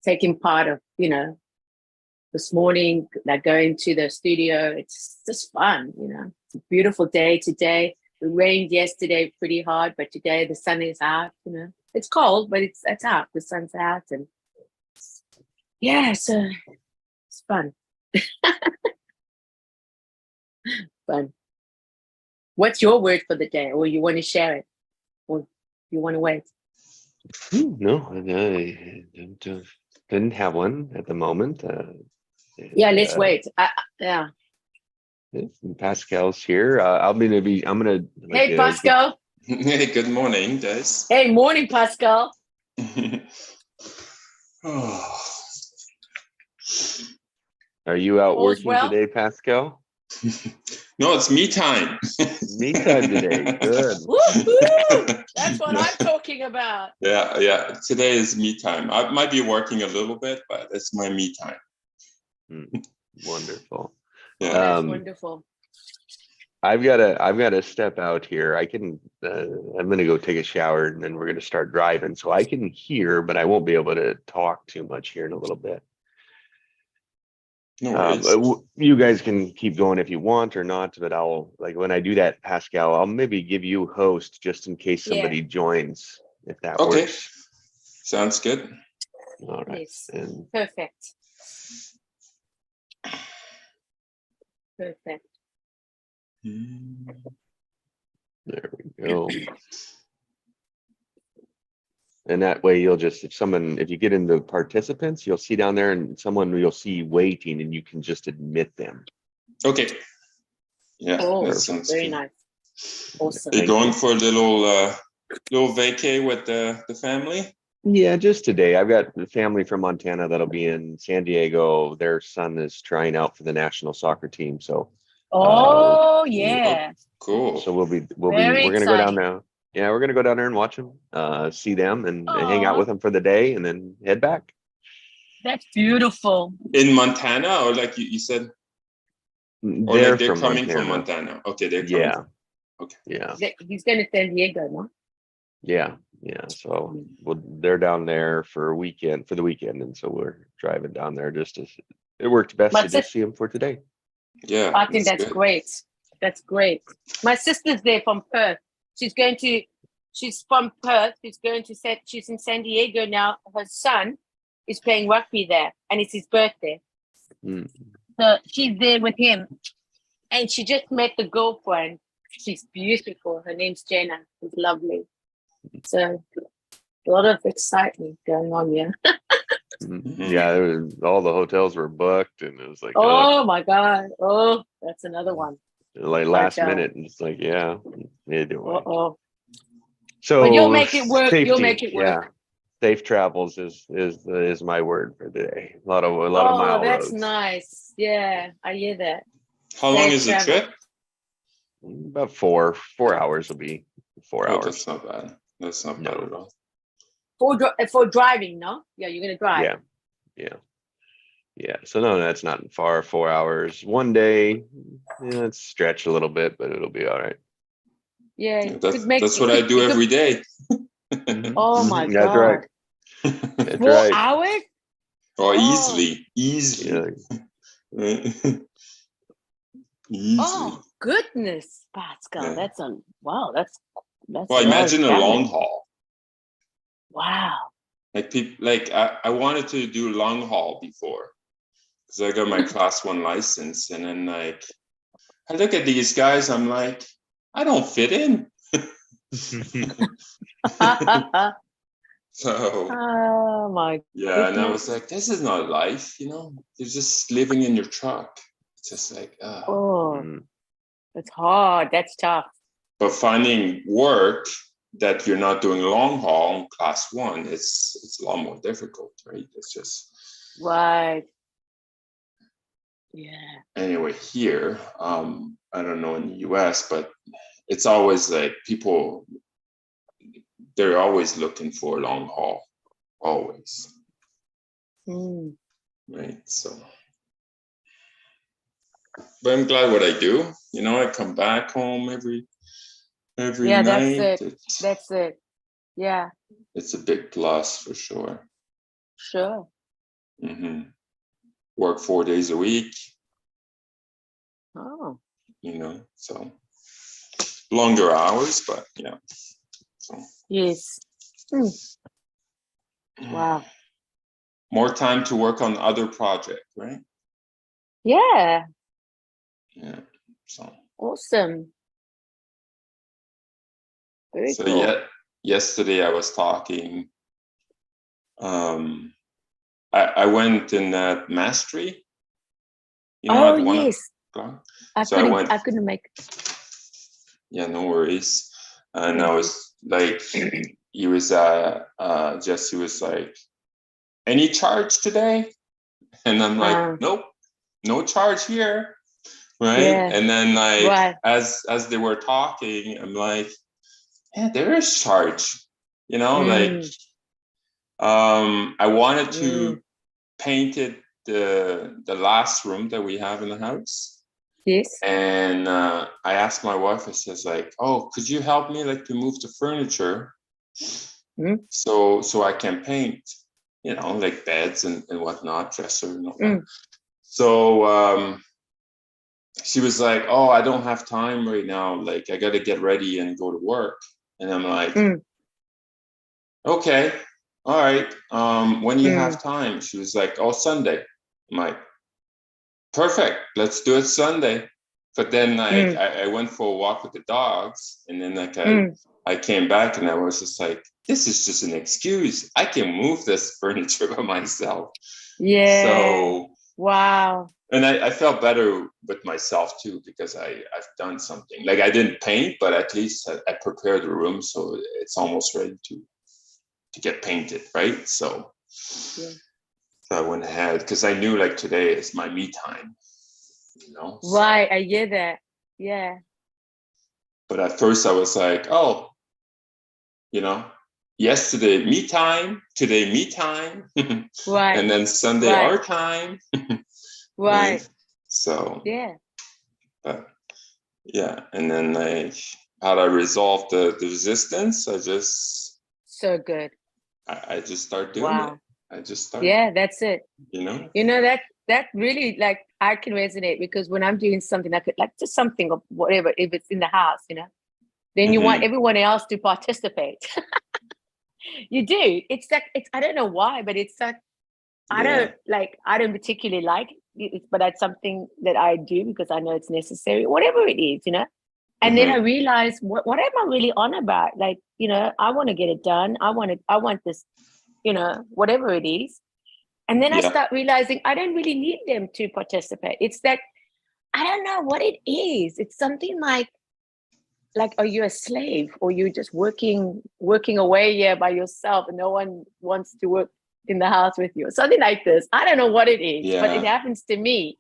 taking part of, this morning, like going to the studio. It's just fun, It's a beautiful day today. It rained yesterday pretty hard, but today the sun is out, It's cold, but it's out. The sun's out, and yeah, so it's fun. Fun. What's your word for the day? Or you want to share it? Or you want to wait? No, I didn't have one at the moment. Yeah, let's wait. Yeah. Pascal's here. I'm gonna. Hey, Pascal. Hey, good morning, guys. Hey, morning, Pascal. Are you out All's working today, Pascal? No, it's me time. Me time today. Good. Woo-hoo! That's what I'm talking about. Yeah. Today is me time. I might be working a little bit, but it's my me time. Wonderful. Yeah, that's wonderful. I've got to step out here. I'm gonna go take a shower, and then we're gonna start driving. So I can hear, but I won't be able to talk too much here in a little bit. No worries. You guys can keep going if you want or not, but when I do that, Pascal, I'll maybe give you host just in case somebody joins, if that works. Sounds good. All right. Yes. Perfect. There we go. And that way you'll just, if you get into participants, you'll see down there and you'll see waiting, and you can just admit them. Okay. Yeah, that sounds very nice. Awesome. Are you going for a little vacay with the family? Yeah, just today. I've got the family from Montana that'll be in San Diego. Their son is trying out for the national soccer team. So yeah. Cool. So we're gonna go down now. Yeah, we're gonna go down there and watch them, see them, and hang out with them for the day, and then head back. That's beautiful. In Montana, or like you said, or they're coming from Montana. Okay, they're coming. Yeah. Okay. Yeah. He's going to San Diego, no? Yeah. So they're down there for the weekend, and so we're driving down there it worked best to just see them for today. Yeah, I think that's great. That's great. My sister's there from Perth. She's from Perth. She's in San Diego now. Her son is playing rugby there, and it's his birthday. So she's there with him, and she just met the girlfriend. She's beautiful. Her name's Jenna. She's lovely. So a lot of excitement going on here. Yeah, all the hotels were booked, and it was like, oh my God. Oh, that's another one. Like last minute, and it's like, yeah, either way. So but you'll make it work. Safety, you'll make it work. Yeah. Safe travels is my word for today. A lot of mile that's roads. Nice. Yeah, I hear that. How long is the trip? About 4 hours will be 4 hours. That's not bad. That's not bad at all. For driving, no? Yeah, you're gonna drive. Yeah. So no, that's not far. 4 hours. One day, it's stretched a little bit, but it'll be all right. Yeah, that's what I do every day. Oh my God. That's right. That's 4 right. hours? Easily. Yeah. Easily. Oh goodness, Pascal. Yeah. That's well, imagine a long haul. Wow. Like people, I wanted to do long haul before, because I got my class 1 license, and then I look at these guys, I'm like, I don't fit in. So oh my goodness. And I was like, this is not life, you're just living in your truck. It's just like it's hard. That's tough. But finding work that you're not doing long haul class 1, it's a lot more difficult, right? It's just right. Yeah. Anyway, here, I don't know in the US, but it's always like people, they're always looking for long haul, always. Right. So, but I'm glad what I do. I come back home every night. That's it. Yeah. It's a big plus for sure. Sure. Work 4 days a week, Oh, so longer hours, but yeah. So yes. Wow. more time to work on other projects, right? Yeah. Yeah. So Awesome. Very so cool. yeah, yesterday I was talking. I went in that mastery, Oh, at 1 yes. o'clock. I So I couldn't make. Yeah, no worries. And Thank I you. was like, he was Jesse was like, any charge today? And I'm like, nope, no charge here. Right. Yeah. And then like Right. as they were talking, I'm like, yeah, there is charge. Like I wanted to paint it the last room that we have in the house. Yes. And I asked my wife, I says like, oh, could you help me like to move the furniture so I can paint, like beds and whatnot, dresser and all that. So she was like, oh, I don't have time right now. Like I got to get ready and go to work. And I'm like, okay, all right. When do you have time? She was like, oh, Sunday. I'm like, perfect. Let's do it Sunday. But then like I went for a walk with the dogs, and then like I came back and I was just like, this is just an excuse. I can move this furniture by myself. Yeah. So wow. And I felt better with myself too, because I've done something. Like I didn't paint, but at least I prepared the room so it's almost ready to get painted, right? So, yeah. So I went ahead because I knew like today is my me time, Right, I hear that. Yeah. But at first I was like, oh, yesterday me time, today me time, Right. and then Sunday our time. Right. So yeah. But yeah, and then like how I resolve the resistance, I just so good. I just start doing it. I just start. Yeah, that's it. You know that really, like, I can resonate, because when I'm doing something like just something or whatever, if it's in the house, then you want everyone else to participate. You do. It's like, I don't know why, but it's like, I don't particularly like it, but that's something that I do because I know it's necessary, whatever it is, And then I realize, what am I really on about? Like, I want to get it done. I want this, whatever it is. And then I start realizing I don't really need them to participate. It's that, I don't know what it is. It's something like, are you a slave, or you just working away here by yourself and no one wants to work in the house with you, something like this. I don't know what it is, but it happens to me.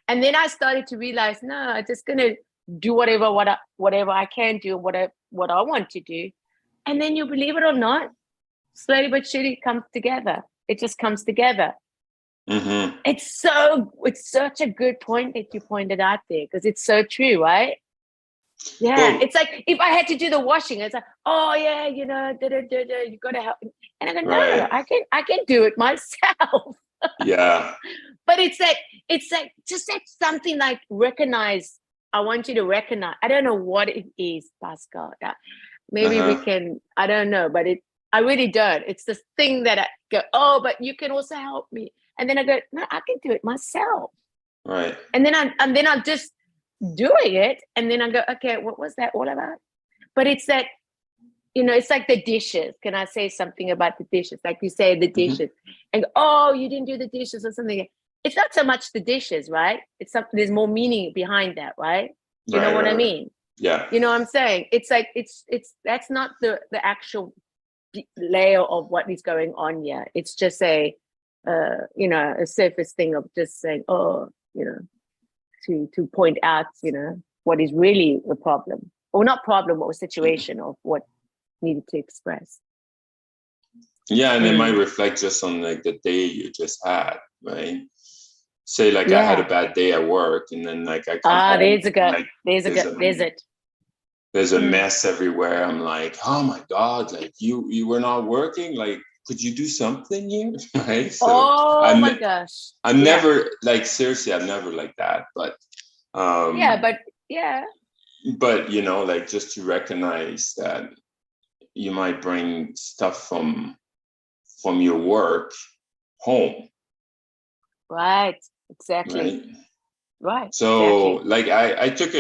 And then I started to realize, no, I'm just gonna do whatever I can do, what I want to do. And then, you believe it or not, slowly but surely it comes together. It just comes together. It's such a good point that you pointed out there, because it's so true, right? Yeah, well, it's like if I had to do the washing, it's like, oh yeah, you gotta help. And I go, no, I can do it myself. Yeah. But it's like just like something like recognize. I want you to recognize. I don't know what it is, Pascal. Maybe we can. I don't know, but I really don't. It's this thing that I go, oh, but you can also help me. And then I go, no, I can do it myself. Right. And then I'm just doing it, and then I go, okay, what was that all about? But it's that, it's like the dishes. Can I say something about the dishes? Like you say the dishes, and go, oh, you didn't do the dishes or something. It's not so much the dishes, right? It's something. There's more meaning behind that, right? You know what I mean? Yeah. You know what I'm saying? It's like it's that's not the actual layer of what is going on here. It's just a surface thing of just saying, oh, to point out, what is really the problem, or not problem, or situation of what needed to express. Yeah, and it might reflect just on like the day you just had, right? Say like I had a bad day at work, and then like I come home. There's a mess everywhere. I'm like, oh my God, like you were not working. Like could you do something here? Right. So Oh my gosh. I'm Yeah. never like, seriously, I'm never like that. But Yeah, but yeah. but you know, like, just to recognize that you might bring stuff from your work home, Right. Exactly. right? Right. So Exactly. like I took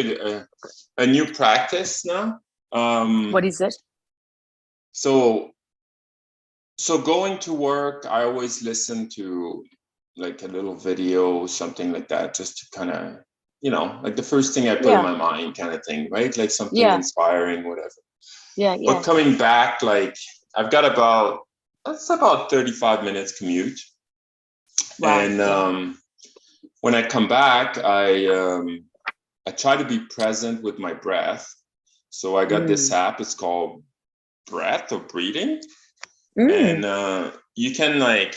a new practice now. What is it? So going to work, I always listen to like a little video, something like that, just to kind of, you know, like the first thing I put in Yeah. my mind kind of thing, right? Like something Yeah. inspiring, whatever. Yeah. But Yeah. coming back, like I've got about 35 minutes commute. Wow. And Yeah. when I come back, I try to be present with my breath. So I got this app, it's called Breath or Breathing. Mm. And you can like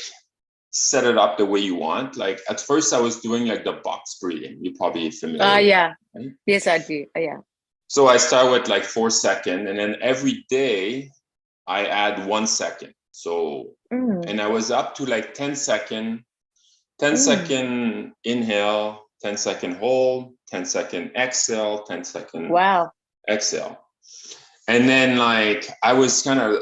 set it up the way you want. Like at first I was doing like the box breathing. You're probably familiar with Yeah. that, right? Yes, I do. Yeah. So I start with like 4 seconds, and then every day I add 1 second. So, and I was up to like 10 second, 10 second inhale, 10-second hold, 10-second exhale, 10-second Wow. exhale. And then like I was kind of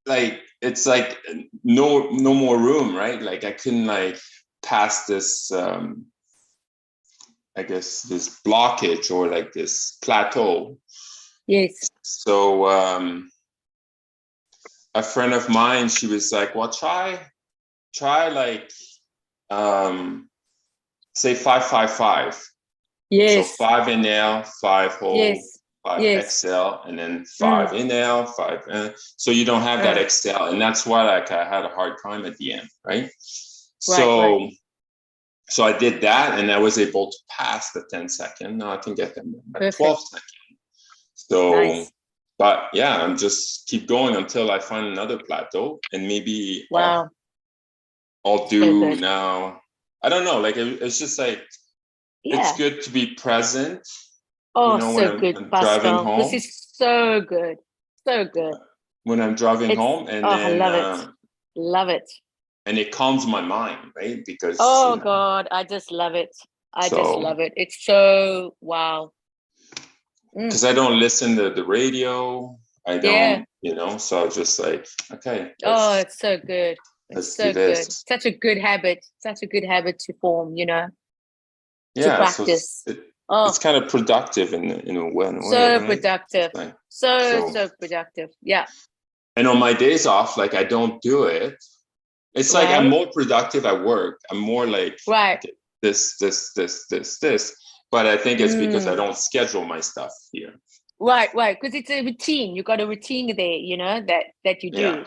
like, it's like no more room, right? Like I couldn't like pass this I guess this blockage or like this plateau. Yes. So a friend of mine, she was like, well, try like say 5-5-5. Yes. So 5 inhale, 5 hold, Yes. 5 Yes. exhale, and then 5 inhale, 5 so you don't have that exhale. And that's why like I had a hard time at the end, right? Right. So I did that, and I was able to pass the 10 second. Now I can get them at 12 seconds. So Nice. but yeah, I'm just keep going until I find another plateau, and maybe Wow. I'll do now. I don't know. Like it's just like, it's good to be present. Oh, you know, so when good, I'm driving Pascal. This home. is so good. So good. When I'm driving home, and I then love it. Love it. and it calms my mind, right? Because oh God, I just love it. Just love it. It's so wow. Because I don't listen to the radio. I don't, you know, so just like, okay. It's so good. Let's so do this. good. Such a good habit. Such a good habit to form, you know. Yeah, to practice. So it's kind of productive in a way. So Right? productive. Like, so productive. Yeah. And on my days off, like I don't do it. It's like I'm more productive at work. I'm more like, okay, this. But I think it's because I don't schedule my stuff here. Right. Because it's a routine. You got a routine there, you know, that you do.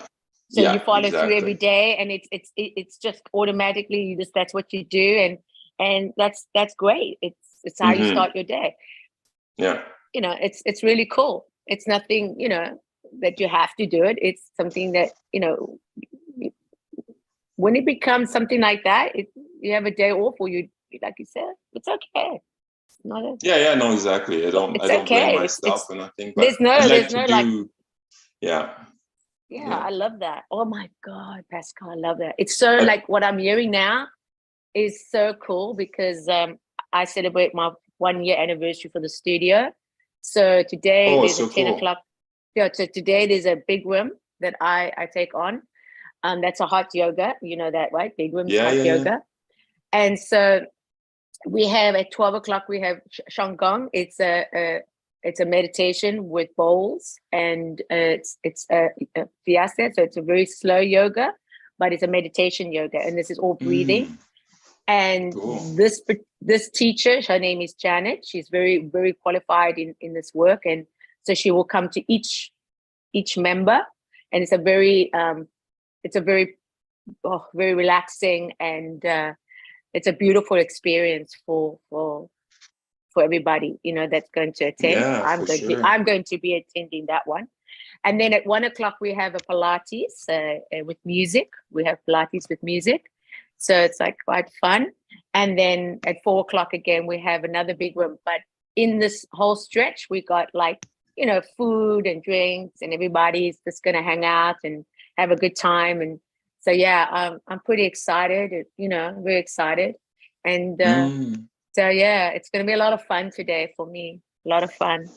So you follow through every day, and it's just automatically that's what you do, and that's great. It's how you start your day. Yeah. You know, it's really cool. It's nothing, you know, that you have to do it. It's something that, you know, when it becomes something like that, you have a day off, or you, like you said, it's okay. No, exactly. I don't blame myself or nothing. But there's no like, yeah. I love that. Oh my God, Pascal, I love that. It's so like what I'm hearing now is so cool, because I celebrate my 1-year anniversary for the studio. So today there's a 10 o'clock. Yeah, so today there's a big room that I take on. That's a hot yoga. You know that, right? Big room's hot yoga. And so we have at 12 o'clock, we have Shanggong. It's a meditation with bowls, and it's a vinyasa. So it's a very slow yoga, but it's a meditation yoga. And this is all breathing. And this teacher, her name is Janet. She's very, very qualified in this work. And so she will come to each member. And it's a very, very relaxing, and it's a beautiful experience for everybody, you know, that's going to attend. I'm going to be attending that one. And then at 1 o'clock we have a Pilates with music. We have Pilates with music, so it's like quite fun. And then at 4 o'clock again we have another big room. But in this whole stretch we got, like, you know, food and drinks, and everybody's just going to hang out and have a good time. And so, yeah, I'm pretty excited, very excited. And so, yeah, it's going to be a lot of fun today for me. A lot of fun.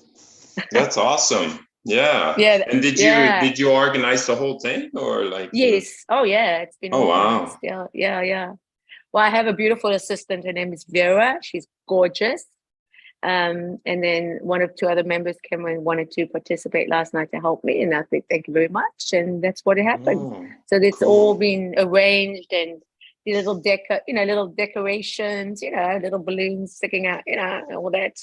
That's awesome. Yeah. Yeah. And did you organize the whole thing or like? Yes. Oh, yeah. It's been wow. Yeah. Yeah. Well, I have a beautiful assistant. Her name is Vera. She's gorgeous. And then one of two other members came and wanted to participate last night to help me. And I said, thank you very much. And that's what happened. Oh, so it's cool. all been arranged, and the little little decorations, little balloons sticking out, all that.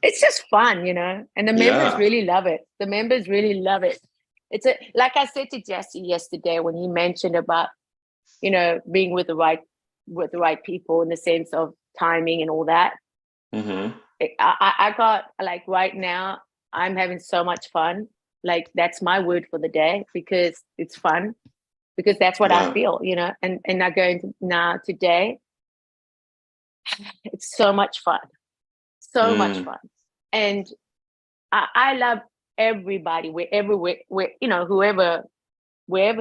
It's just fun, and the members really love it. The members really love it. Like I said to Jesse yesterday when he mentioned about, being with the right people in the sense of timing and all that. Mm-hmm. I got, like, right now I'm having so much fun. Like, that's my word for the day, because it's fun, because that's what I feel, and I go into now today. It's so much fun. So much fun. And I love everybody, wherever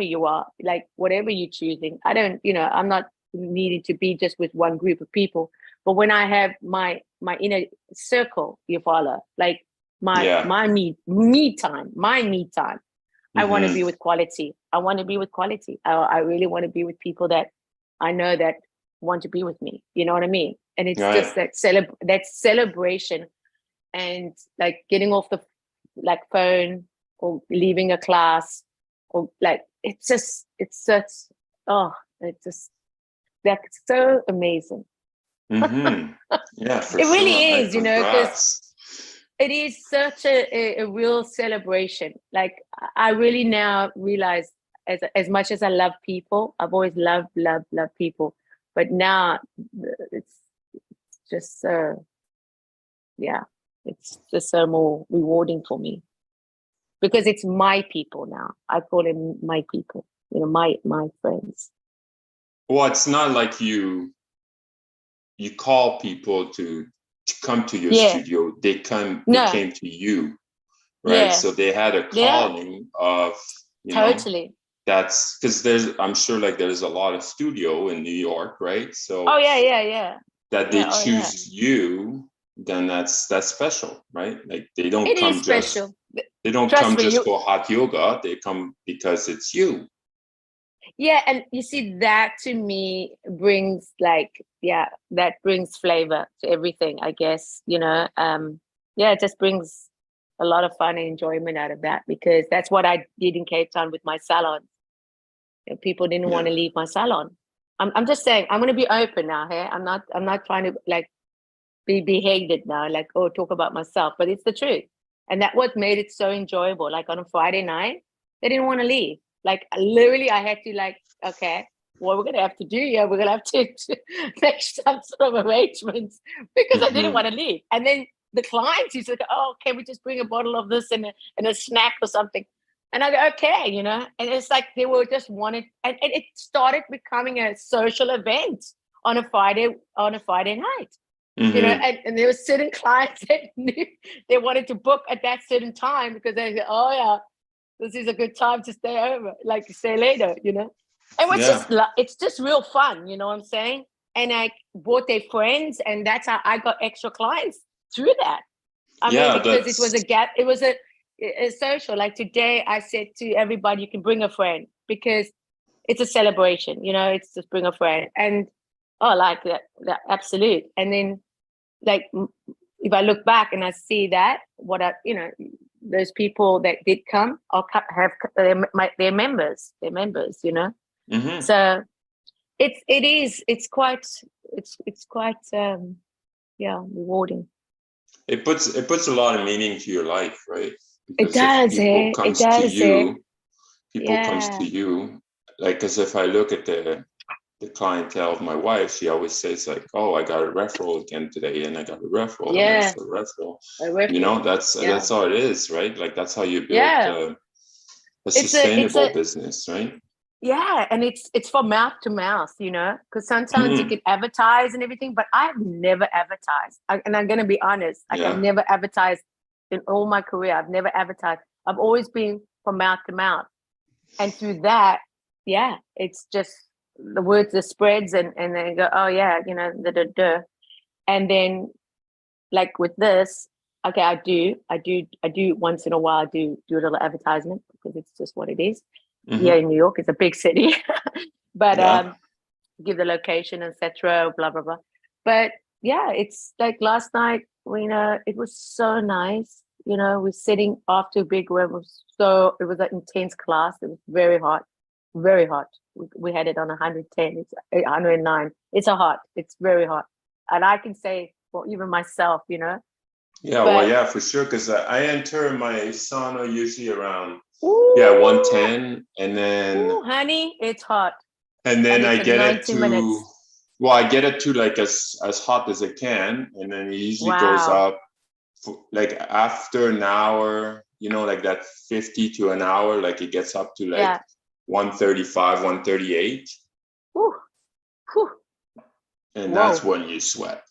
you are, like whatever you're choosing. I don't, I'm not needing to be just with one group of people. But when I have my inner circle, you follow, like my me time, I want to be with quality. I want to be with quality. I really want to be with people that I know that want to be with me. You know what I mean? And it's just that celebration, and like getting off the phone, or leaving a class, or like that's so amazing. Mm-hmm. Yeah, for it sure. really is, Congrats. because it is such a real celebration. Like, I really now realize, as much as I love people, I've always loved people, but now it's just it's just so more rewarding for me, because it's my people now. I call them my people, my friends. Well, it's not like you call people to come to your studio. They came to you, right? So they had a calling of, totally. That's because I'm sure like there's a lot of studio in New York, right? So that they choose you, then that's special, right? Like they don't it come is special. They don't Trust come me, just for hot yoga. They come because it's you. Yeah, and you see, that to me brings that brings flavor to everything, I guess. It just brings a lot of fun and enjoyment out of that, because that's what I did in Cape Town with my salon. People didn't want to leave my salon. I'm just saying, I'm going to be open now. Hey, I'm not trying to like be hated now, like, oh, talk about myself, but it's the truth. And that what made it so enjoyable. Like on a Friday night, they didn't want to leave. Like literally, I had to like, okay, what we're gonna have to do here, we're gonna have to make some sort of arrangements, because I didn't want to leave. And then the clients used to go, oh, can we just bring a bottle of this and a snack or something? And I go, okay, and it's like they were just wanted, and it started becoming a social event on a Friday night. And there were certain clients that knew they wanted to book at that certain time, because they said, oh yeah, this is a good time to stay over, like stay later, And it's just real fun, you know what I'm saying? And I brought their friends, and that's how I got extra clients through that. I mean, because it was a gap, it was a social. Like today, I said to everybody, you can bring a friend, because it's a celebration, it's just bring a friend. And like that absolute. And then, like, if I look back and I see that, those people that did come have their members, So it's quite rewarding. It puts a lot of meaning to your life, right? Because it does. People comes to you, like, as if I look at the clientele of my wife, she always says like, oh, I got a referral again today, and I got a referral. Yeah, a referral. That's how it is, right? Like that's how you build a sustainable business, right? Yeah, and it's from mouth to mouth, because sometimes you can advertise and everything, but I've never advertised. And I'm going to be honest, I've never advertised in all my career. I've never advertised. I've always been from mouth to mouth. And through that, yeah, it's just the words, the spreads, and then go, oh yeah, you know, and then like with this, okay, I do once in a while, I do a little advertisement because it's just what it is. Mhm. Yeah, in New York, it's a big city, but Yeah. give the location, etc. Blah blah blah. But yeah, it's like last night. It was so nice. You know, we're sitting after a big web. It was an intense class. It was very hot, very hot. We had it on 110. It's 109. It's a hot. It's very hot, and I can say, well, even myself, you know. Yeah, But well, yeah, for sure. Because I enter my sauna usually around ooh, 110, and then ooh, honey, it's hot. and then And I it's get it 90 to minutes. well, I get it to like as hot as it can, and then it usually goes Wow. up like after an hour, you know, like that 50 to an hour, like it gets up to like Yeah. 135, 138. Whew. Whew. And Whoa. that's when you sweat.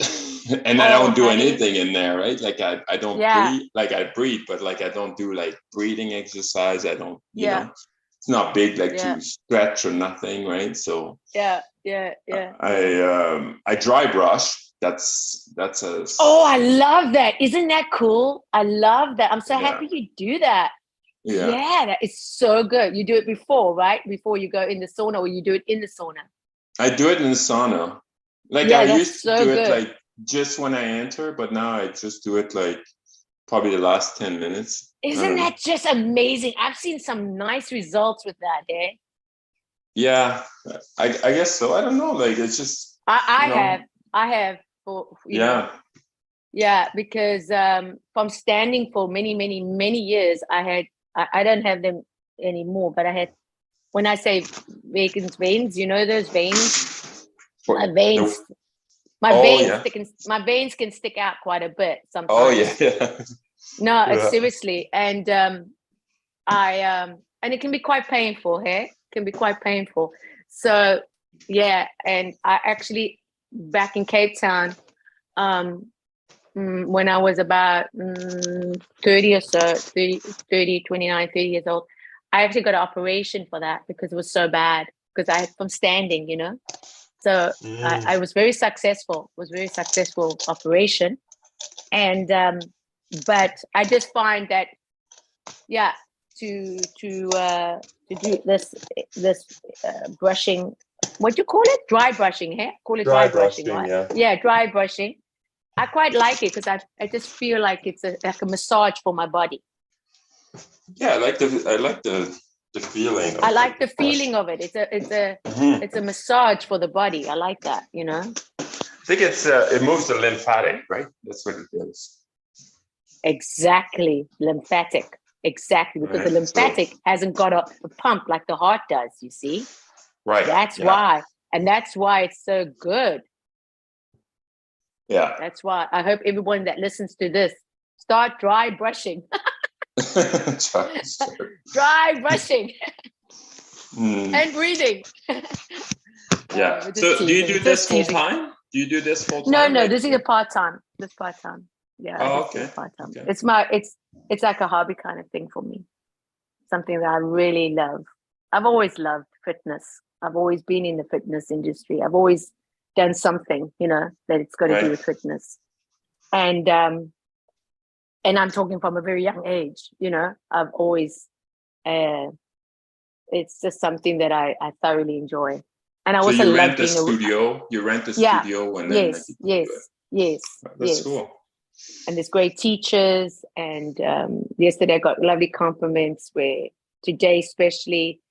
And I don't do honey. anything in there, right? Like I don't Yeah. breathe, like I breathe, but like I don't do like breathing exercise. I don't, you Yeah. know, it's not big like Yeah. to stretch or nothing, right? So Yeah. I dry brush. That's a Oh, I love that. Isn't that cool? I love that. I'm so Yeah. happy you do that. yeah. Yeah, that is so good. You do it before, right? Before you go in the sauna, or you do it in the sauna. I do it in the sauna. Like Yeah, I that's used to so do it good. like just when I enter, but now I just do it like probably the last 10 minutes. Isn't that just amazing? I've seen some nice results with that, eh? Yeah, I guess so. I don't know. Like it's just I you know, have for yeah, because from standing for many years, I don't have them anymore, but I had, when I say veins, you know those veins? My veins, my veins can stick out quite a bit sometimes. Oh yeah. No, it's seriously, and and it can be quite painful. Hey, it can be quite painful. So yeah, and I actually back in Cape Town, when I was about 30 or so, 29, 30 years old, I actually got an operation for that because it was so bad, because I from standing, you know. So I was very successful, operation. And but I just find that, yeah, to do this brushing, what do you call it? Dry brushing, hey? Call it dry brushing, right? Yeah, dry brushing. I quite like it because I just feel like it's like a massage for my body. Yeah, I like the feeling. I like the feeling of it. It's a massage for the body. I like that, you know. I think it moves the lymphatic, right? That's what it is. Exactly, lymphatic. Exactly, because the lymphatic hasn't got a pump like the heart does. You see, right? That's why, and that's why it's so good. Yeah, that's why I hope everyone that listens to this start dry brushing. Dry brushing and breathing. Yeah. So do you do this full time? Do you do this full time? No, this is a part-time. This part-time. Yeah. Oh, okay. Part-time. Okay. It's like a hobby kind of thing for me. Something that I really love. I've always loved fitness. I've always been in the fitness industry. I've always done something, you know, that it's got to do with fitness. And I'm talking from a very young age, you know. I've always it's just something that I thoroughly enjoy. And I also you love rent a being studio. You rent a studio, and then yes. That's cool. And there's great teachers. And yesterday I got lovely compliments. Where today, especially,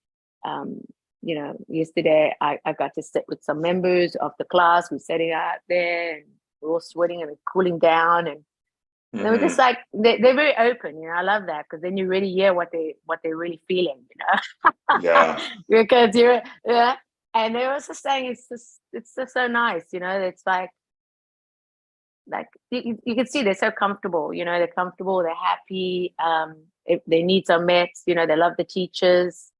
you know, yesterday I got to sit with some members of the class. We're sitting out there, and we're all sweating and cooling down, and they were just like they're very open. You know, I love that, because then you really hear what they're really feeling. You know, yeah, because and they were also saying it's just so nice. You know, it's like you can see they're so comfortable. You know, they're comfortable, they're happy. If their needs are met, you know, they love the teachers.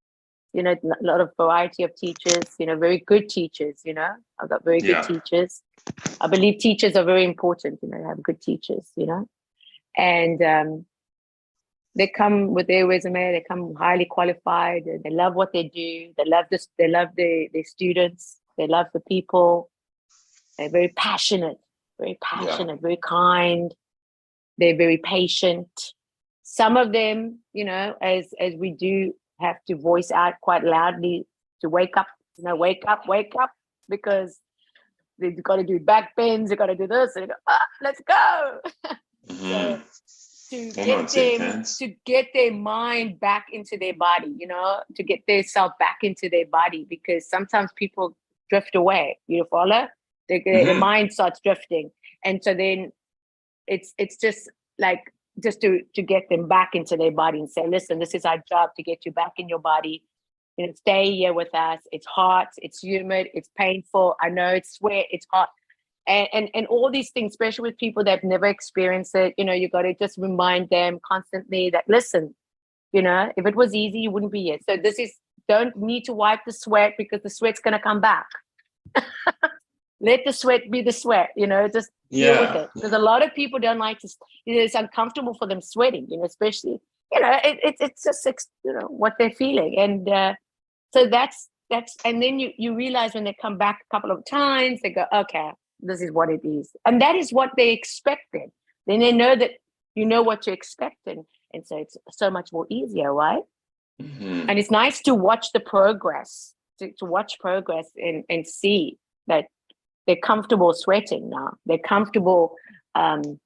You know, a lot of variety of teachers. You know, very good teachers. You know, I've got very good teachers. I believe teachers are very important. You know, to have good teachers. You know, and They come with their resume. They come highly qualified. They love what they do. They love this. They love their students. They love the people. They're very passionate, very kind. They're very patient. Some of them, you know, as we do have to voice out quite loudly to wake up, you know, wake up, because they've got to do back bends, they've got to do this, and they go, let's go. Mhm. To get their mind back into their body, you know, to get their self back into their body, because sometimes people drift away. You follow? The mind starts drifting, and so then it's just like just to get them back into their body and say, listen, this is our job to get you back in your body. You know, stay here with us. It's hot, it's humid, it's painful. I know it's sweat, it's hot. And all these things, especially with people that have never experienced it, you know, you got to just remind them constantly that, listen, you know, if it was easy, you wouldn't be here. So don't need to wipe the sweat, because the sweat's going to come back. Let the sweat be the sweat, you know, just deal with it. Because a lot of people don't like to, it's uncomfortable for them sweating, you know, especially, you know, it's just, you know, what they're feeling. And so that's, and then you realize when they come back a couple of times, they go, okay, this is what it is. And that is what they expected. Then they know that you know what you're expecting. And so it's so much more easier, right? Mhm. And it's nice to watch the progress, to watch progress and see that they're comfortable sweating now. They're comfortable in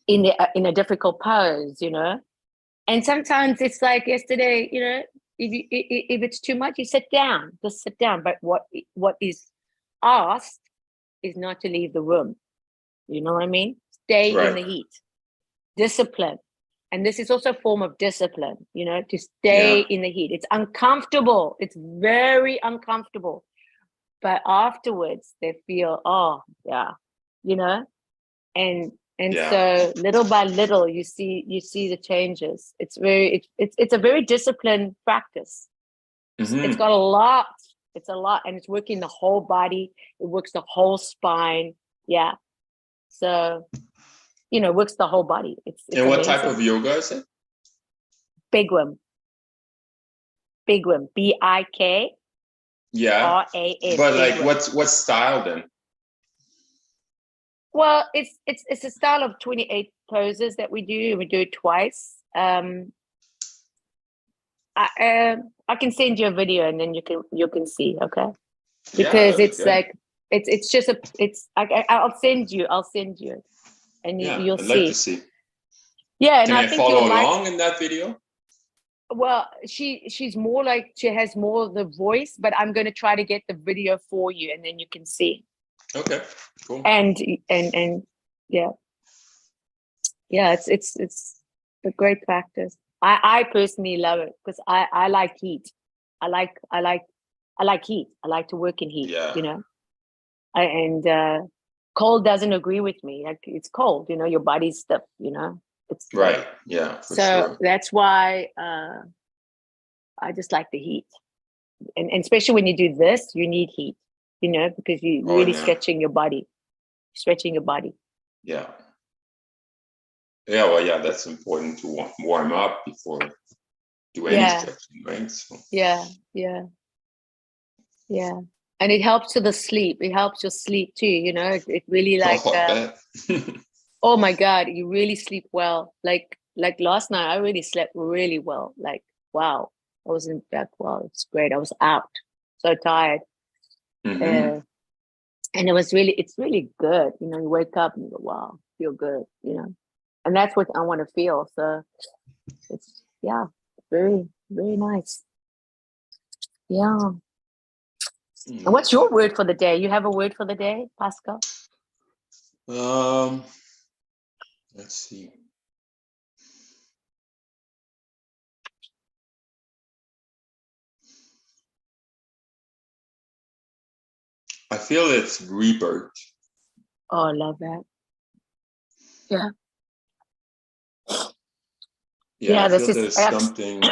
a difficult pose, you know. And sometimes it's like yesterday, you know, if it's too much, you sit down, just sit down. But what is asked is not to leave the room. You know what I mean? Stay in the heat. Discipline. And this is also a form of discipline, you know, to stay in the heat. It's uncomfortable. It's very uncomfortable. But afterwards they feel, oh yeah, you know, and so little by little you see the changes. It's a very disciplined practice. It's got a lot, and it's working the whole body. It works the whole spine. Yeah. So, you know, it works the whole body. It's and what amazing. type of yoga is it? Bikram. BIK. Yeah. RAS. But like what style then? Well, it's a style of 28 poses that we do. We do it twice. I can send you a video and then you can see, okay? Because it's like it's just I'll send you and you'll I'd see. like to see. Yeah, and Can I think follow you'll along in that video? Well, she's more like, she has more of the voice, but I'm going to try to get the video for you and then you can see. Okay, cool. And yeah, it's a great practice. I personally love it because I like heat. I like heat. I like to work in heat. Yeah. You know, and cold doesn't agree with me. Like, it's cold. You know, your body's stiff. You know, it's right. like, Yeah. For so sure. that's why I just like the heat, and especially when you do this, you need heat. You know, because you're really stretching your body. Stretching your body. Yeah. Yeah, well, yeah, that's important to warm up before do any stretching, right? So. Yeah. And it helps with the sleep. It helps your sleep too, you know. It really like oh my God, you really sleep well. Like last night, I really slept really well. Like, wow, I wasn't that well. It's great. I was out, so tired. Mm-hmm. And it's really good. You know, you wake up and you go, wow, feel good, you know. And that's what I want to feel. So it's, very, very nice. Yeah. And what's your word for the day? You have a word for the day, Pascal? Let's see. I feel it's rebirth. Oh, I love that. Yeah. Yeah, I feel there's something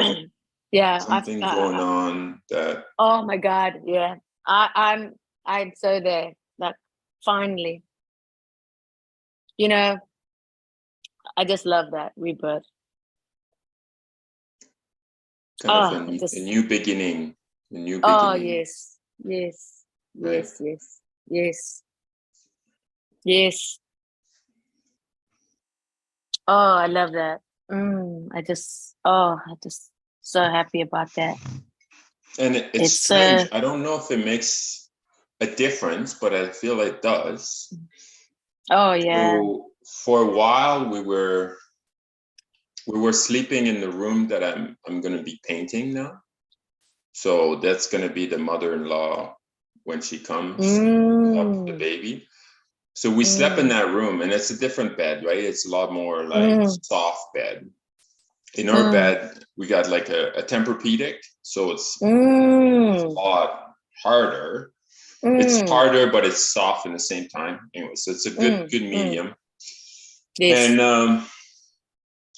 something going on that. Oh my God, yeah. I'm so there. Like, finally. You know, I just love that rebirth. kind of Oh, a new beginning, a new oh, beginning. yes, yes, Right. yes, yes, yes, yes. Oh, I love that. I just so happy about that. And it's It's strange. I don't know if it makes a difference, but I feel it does. oh yeah. So for a while we were sleeping in the room that I'm going to be painting now. So that's going to be the mother-in-law when she comes up the Mm, baby. So we slept in that room, and it's a different bed, right? It's a lot more like soft bed. In our bed, we got like a Tempur-Pedic, so it's a lot harder. It's harder, but it's soft in the same time. Anyway, so it's a good medium. yes.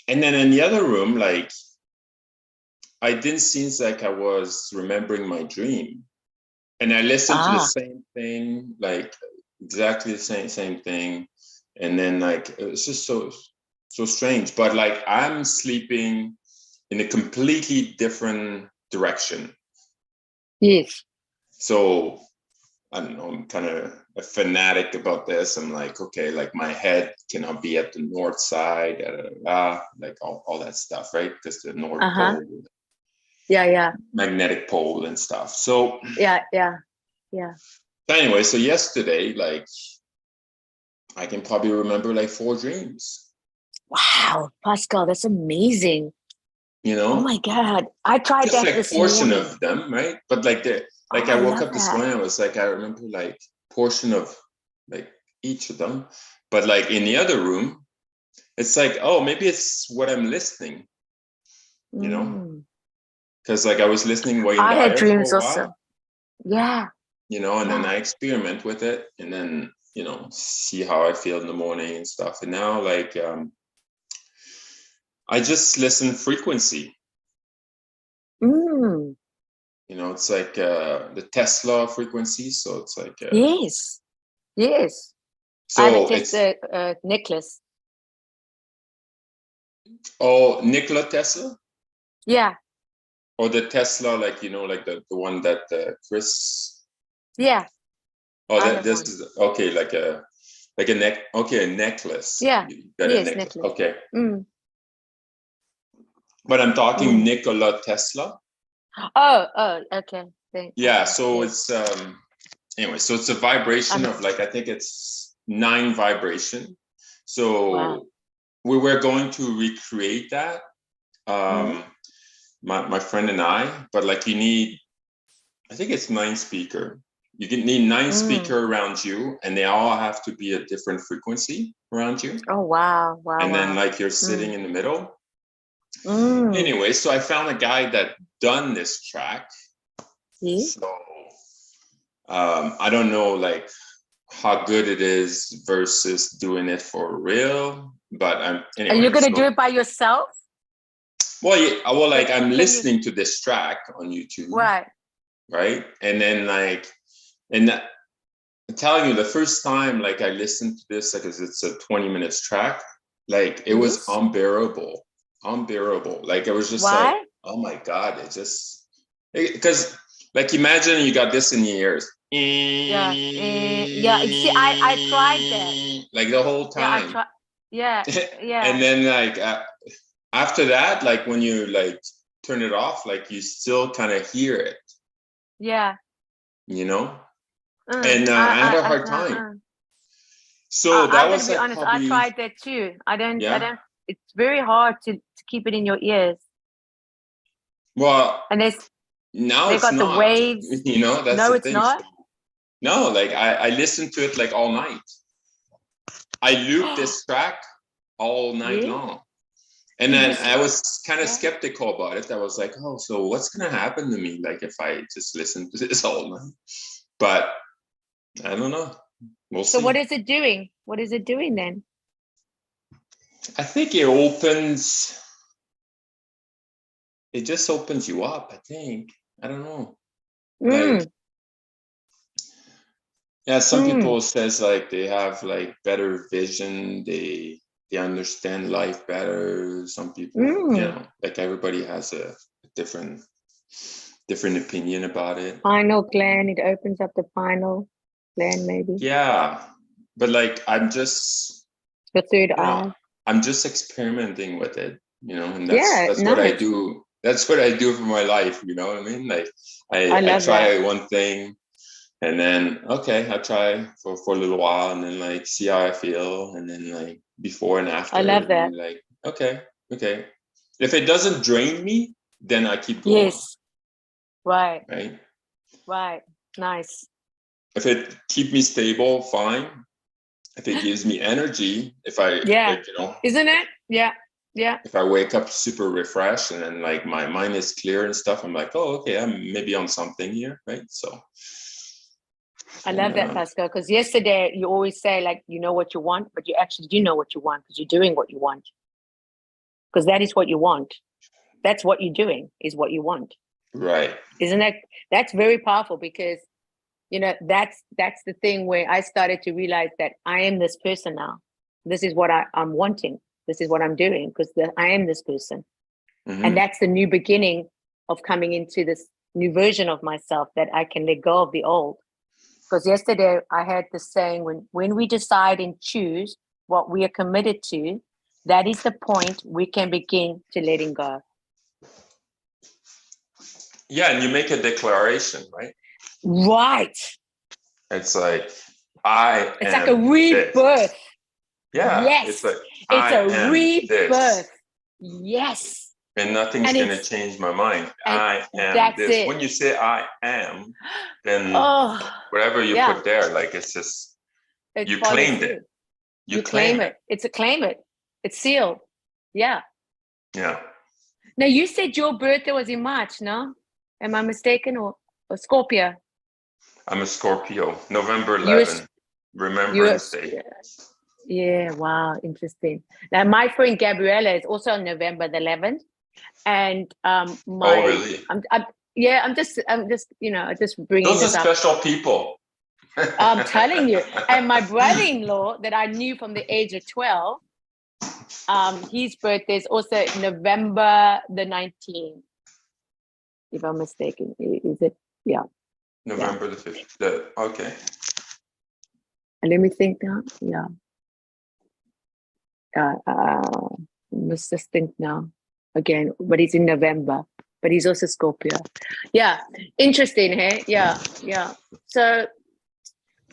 And then in the other room, like I didn't seem like I was remembering my dream. And I listened to the same thing, like exactly the same thing. And then like it was just so strange. But like I'm sleeping in a completely different direction. Yes. So I don't know, I'm kind of a fanatic about this. I'm like, okay, like my head cannot be at the north side, like all that stuff, right? Because the North Pole, Yeah. magnetic pole and stuff. So Yeah. anyway, so yesterday, like I can probably remember like 4 dreams. Wow, Pascal, that's amazing. You know? Oh my God. I tried just that like this portion morning. of them, right? But like I woke up this morning, I was like, I remember like portion of like each of them. But like in the other room, it's like, oh, maybe it's what I'm listening, you know? Because like I was listening Wayne I had Dyer dreams for a also. while, Yeah. you know, and then I experiment with it and then, you know, see how I feel in the morning and stuff. And now like I just listen frequency. You know, it's like the Tesla frequency. So it's like yes. So I have a Tesla necklace. Oh, Nikola Tesla? Yeah. Or the Tesla, like, you know, like the one that Chris. Yeah. Oh, that this is okay, like a necklace. Yeah. You got yes, a necklace. necklace. Okay. But I'm talking Nikola Tesla. Oh, okay. Yeah, so it's anyway, so it's a vibration of like I think it's 9 vibration. So we were going to recreate that. My friend and I, but like you need, I think it's 9 speaker. You can need 9 speaker around you, and they all have to be a different frequency around you. Oh wow! And then like you're sitting in the middle. Anyway, so I found a guy that done this track. So I don't know like how good it is versus doing it for real, but anyway. Are you gonna do it by yourself? Well, yeah, well, like I'm listening to this track on YouTube, right? And then like, and that, I'm telling you, the first time like I listened to this, like, 'cause it's a 20 minutes track, like it was unbearable. Like it was just like, oh my God, it just because like imagine you got this in your ears. Yeah. See, I tried that. Like the whole time. Yeah. And then like after that, like when you like turn it off, like you still kind of hear it. Yeah. You know? And I had a hard time. So that was like honest, probably, I tried that too. I don't, it's very hard to keep it in your ears. Well, and now they it's got not, the waves. you know, that's no, the it's thing. not. No, like I listened to it like all night. I looped this track all night long. And then I was kind of skeptical about it. I was like, oh, so what's going to happen to me? Like if I just listen to this all night, but I don't know. We'll see. So what is it doing? What is it doing then? I think it just opens you up, I think. I don't know. Like, yeah, some people says like they have like better vision, they understand life better. Some people, you know, like everybody has a different opinion about it. Pineal gland, it opens up the pineal gland, maybe. Yeah, but like I'm just, The third you know, eye. I'm just experimenting with it, you know, and Yeah, that's what I nice. do. That's what I do for my life, you know what I mean? Like I I love try that. one thing and then okay, I try for a little while and then like see how I feel and then like before and after I love that. and like okay. If it doesn't drain me, then I keep going, Yes. Right. right? Nice. If it keep me stable, fine. If it gives me energy, if I Yeah. like, you know, Isn't it? Yeah. Yeah. if I wake up super refreshed and then like my mind is clear and stuff, I'm like, oh, okay, I'm maybe on something here, right? So I love that, Pascal, because yesterday you always say like you know what you want, but you actually do know what you want because you're doing what you want. Because that is what you want. That's what you're doing is what you want. right. Isn't that that's very powerful because you know that's the thing where I started to realize that I am this person now. This is what I'm wanting. This is what I'm doing because I am this person. Mhm. And that's the new beginning of coming into this new version of myself that I can let go of the old. Because yesterday I had this saying, when we decide and choose what we are committed to, that is the point we can begin to letting go. Yeah, and you make a declaration, right? Right. It's like It's like a rebirth. Yeah. Yes. It's like It's a rebirth. this. Yes. And nothing's And gonna change my mind. and I am that's this. it. When you say I am, then Oh, whatever you yeah. put there, like it's just It you follows claimed through. it. You claim it. It's a claim it. It's sealed. Yeah. Yeah. Now you said your birthday was in March, no? Am I mistaken or Scorpio? I'm a Scorpio. November You're 11, Remembrance Day. Yeah, wow, interesting. Now my friend Gabriella is also on November the 11th, and Oh, really? I'm just you know just bringing Those are this up. special people. I'm telling you, and my brother-in-law that I knew from the age of 12, his birthday is also November the 19th, if I'm mistaken. Is it? Yeah. November the 5th. Okay. Let me think now. Yeah. Let's just think now again, but he's in November, but he's also Scorpio. Yeah. Interesting, hey? Yeah. So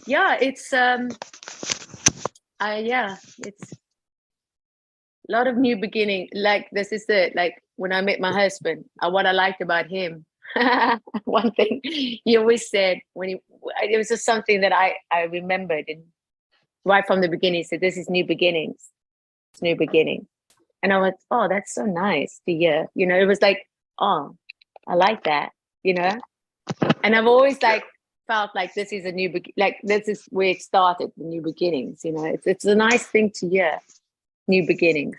yeah, it's it's a lot of new beginning. Like this is it. Like when I met my husband, what I liked about him. One thing he always said it was just something that I remembered, and right from the beginning, he said, "This is new beginnings. It's new beginning." And I went, "Oh, that's so nice to hear." You know, it was like, "Oh, I like that." You know, and I've always like felt like this is a new like this is where it started, the new beginnings. You know, it's a nice thing to hear, new beginnings.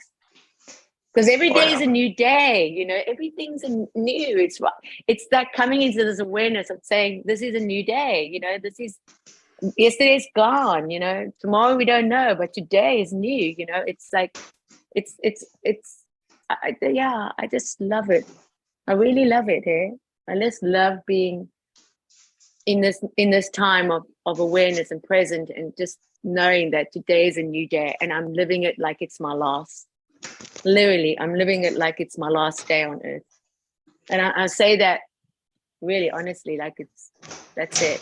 Because every day is a new day, you know, everything's new. It's that coming into this awareness of saying, this is a new day, you know, yesterday's gone, you know, tomorrow we don't know, but today is new, you know, it's like, I just love it. I really love it here. I just love being in this time of awareness and present and just knowing that today is a new day and I'm living it like it's my last. Literally, I'm living it like it's my last day on earth. And I say that really honestly, like that's it.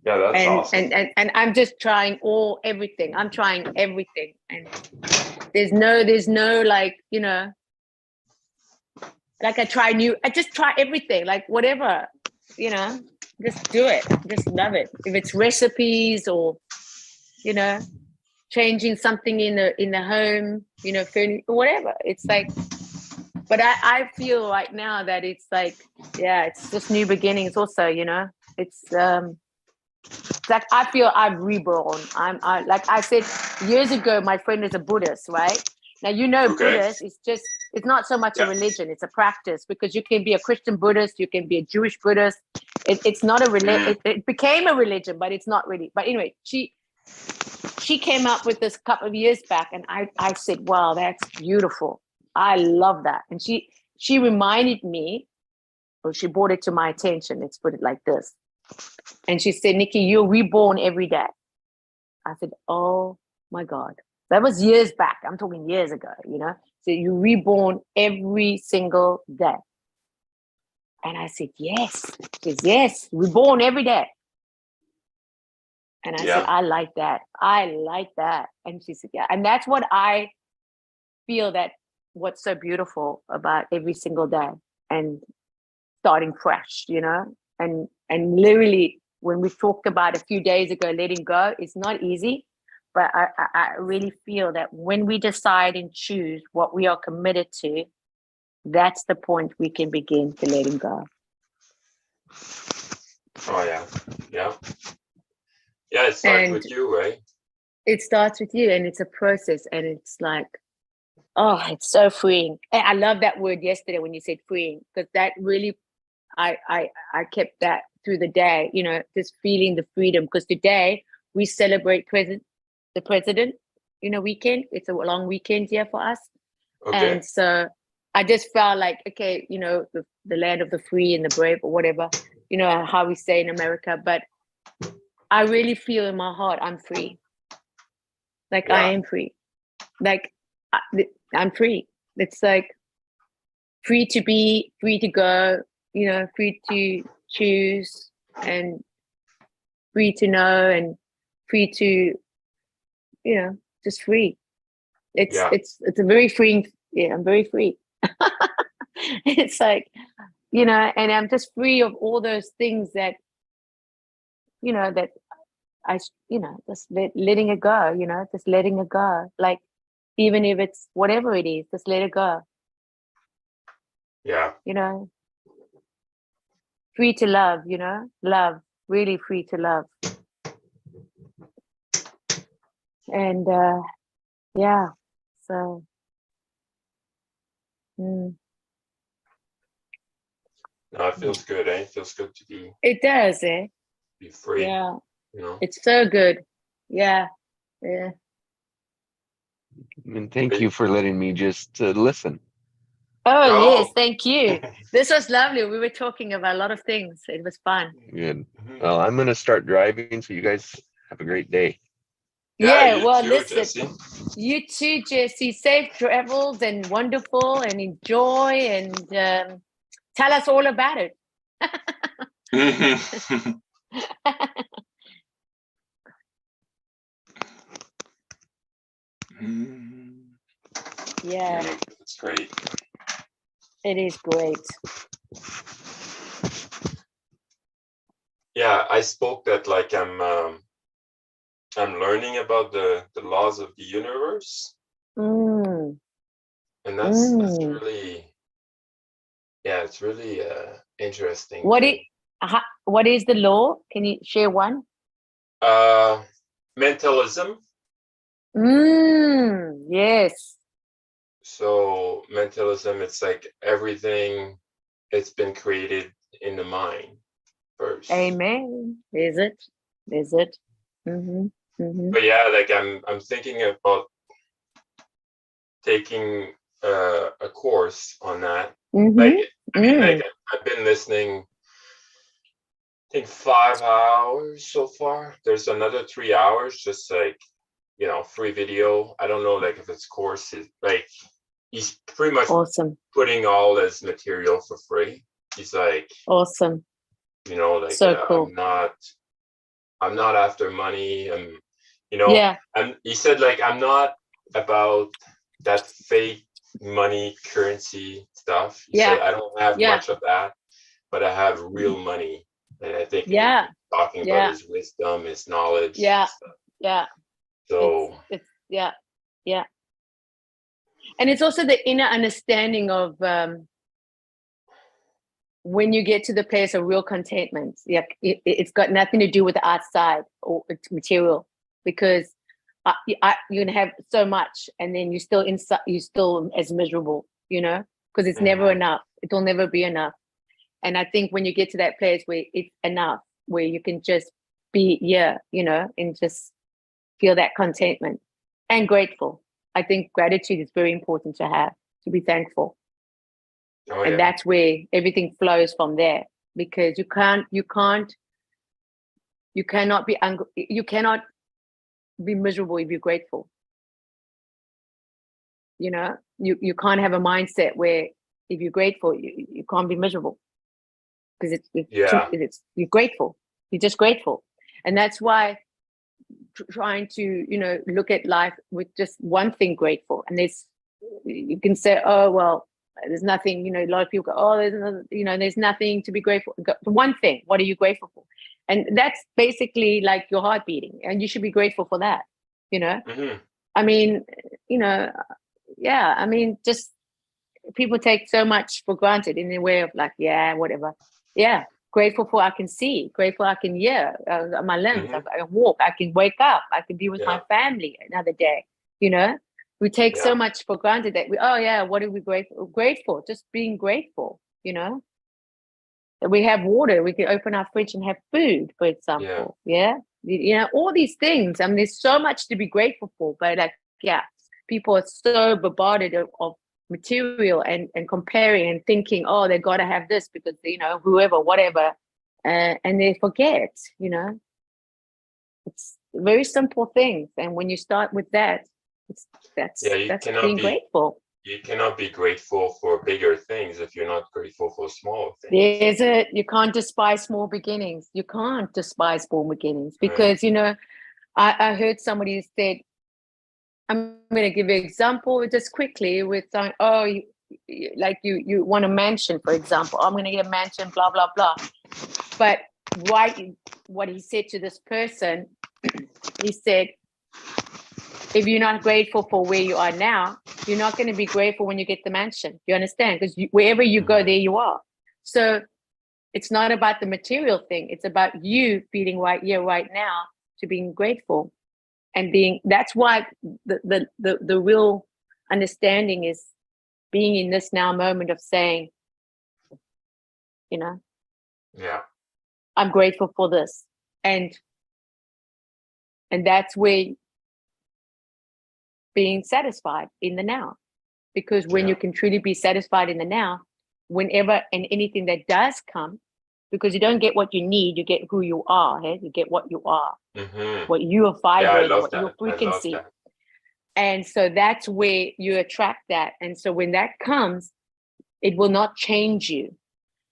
Yeah, that's awesome. And I'm just trying everything. I'm trying everything. And there's no like, you know, like I just try everything, like whatever, you know, just do it. Just love it. If it's recipes or, you know, changing something in the home, you know, whatever. It's like, but I feel right now that it's like, yeah, it's just new beginnings also, you know. It's like I feel I'm reborn. I like I said years ago, my friend is a Buddhist, right? Now you know Buddhist is just it's not so much a religion, it's a practice because you can be a Christian Buddhist, you can be a Jewish Buddhist. It's not a religion, it became a religion, but it's not really. But anyway, she came up with this a couple of years back and I said, wow, that's beautiful. I love that. And she she reminded me, or she brought it to my attention, let's put it like this. And she said, Nikki, you're reborn every day. I said, oh my God. That was years back. I'm talking years ago, you know. So you're reborn every single day. And I said, yes. She says, yes, reborn every day. And I said, I like that. I like that. And she said, yeah. And that's what I feel, that what's so beautiful about every single day and starting fresh, you know. And literally, when we talked about a few days ago, letting go, it's not easy. But I really feel that when we decide and choose what we are committed to, that's the point we can begin to letting go. Oh yeah, yeah, yeah. It starts with you, right? It starts with you, and it's a process, and it's like, oh, it's so freeing. And I love that word yesterday when you said freeing, because that really, I kept that through the day. You know, just feeling the freedom, because today we celebrate the president, you know, weekend. It's a long weekend here for us. Okay. And so I just felt like, okay, you know, the land of the free and the brave, or whatever, you know, how we say in America. But I really feel in my heart, I'm free. Like, I am free. Like, I'm free. It's like free to be, free to go, you know, free to choose, and free to know, and free to, you know, just free. It's a very freeing. Yeah, I'm very free. It's like, you know, and I'm just free of all those things that, you know, that you know, just letting it go, you know, just letting it go. Like, even if it's whatever it is, just let it go. Yeah. You know, free to love, you know, love, really free to love. And yeah, so. No, it feels good, eh? It feels good to be. It does, eh? Be free. Yeah. You know. It's so good. Yeah. Yeah. And thank you for letting me just listen. Oh, yes, thank you. This was lovely. We were talking about a lot of things. It was fun. Good. Well, I'm going to start driving, so you guys have a great day. Yeah, you well, too, listen, Jesse. you too, Jesse. Safe travels and wonderful, and enjoy, and tell us all about it. Yeah, It's great. it is great. Yeah, I spoke that like I'm learning about the laws of the universe, and that's really, yeah, it's really interesting. What is the law? Can you share one? Mentalism. Yes. So mentalism, it's like everything, it's been created in the mind first. Amen. Is it? But yeah, like I'm thinking about taking a course on that. Like, I mean, like I've been listening, I think 5 hours so far. There's another 3 hours, just like, you know, free video. I don't know, like if it's courses, like he's pretty much putting all his material for free. He's like, awesome. You know, like so cool. I'm not after money. You know, and he said like I'm not about that fake money currency stuff. He said I don't have much of that, but I have real money. And I think he's talking about his wisdom, his knowledge. Yeah. So it's and it's also the inner understanding of when you get to the place of real contentment. Yeah, it's got nothing to do with the outside or material, because you can have so much and then you're still as miserable, you know, because it's never enough. It will never be enough. And I think when you get to that place where it's enough, where you can just be here, you know, and just feel that contentment and grateful. I think gratitude is very important to have, to be thankful. Oh, And yeah. that's where everything flows from there, because you cannot be miserable if you're grateful. You know, you can't have a mindset where if you're grateful, you can't be miserable, because Yeah. you're grateful. You're just grateful. And that's why trying to, you know, look at life with just one thing grateful. And you can say, oh, well, there's nothing, you know, a lot of people go, oh, there's nothing to be grateful. One thing, what are you grateful for? And that's basically like your heart beating, and you should be grateful for that, you know? Mm-hmm. I mean, you know, yeah, I mean, just people take so much for granted in the way of like, yeah, whatever. Yeah, grateful for I can see, grateful I can hear, my limbs, Mm-hmm. I can walk, I can wake up, I can be with my Yeah. family another day, you know? We take so Yeah. much for granted that oh yeah, what are we grateful? Just being grateful, you know? That we have water, we can open our fridge and have food, for example. Yeah. You know, all these things. I mean, there's so much to be grateful for, but like, yeah, people are so bombarded of material and comparing and thinking, oh, they got to have this because, you know, whoever, whatever. And they forget, you know, it's very simple things. And when you start with that, that's being grateful. You cannot be grateful for bigger things if you're not grateful for small things. You can't despise small beginnings. You can't despise small beginnings, because, Right. you know, I heard somebody said, I'm going to give you an example just quickly with, oh, you want a mansion, for example. I'm going to get a mansion, blah, blah, blah. But what he said to this person, he said, if you're not grateful for where you are now, you're not going to be grateful when you get the mansion. You understand? Because wherever you go, there you are. So it's not about the material thing. It's about you feeling right here, right now, to being grateful and that's why the real understanding is being in this now moment of saying, you know, Yeah. I'm grateful for this. And that's where being satisfied in the now, because when you can truly be satisfied in the now, whenever and anything that does come, because you don't get what you need, you get who you are. Hey? You get what you are, what you are vibrating, what your frequency. And so that's where you attract that. And so when that comes, it will not change you.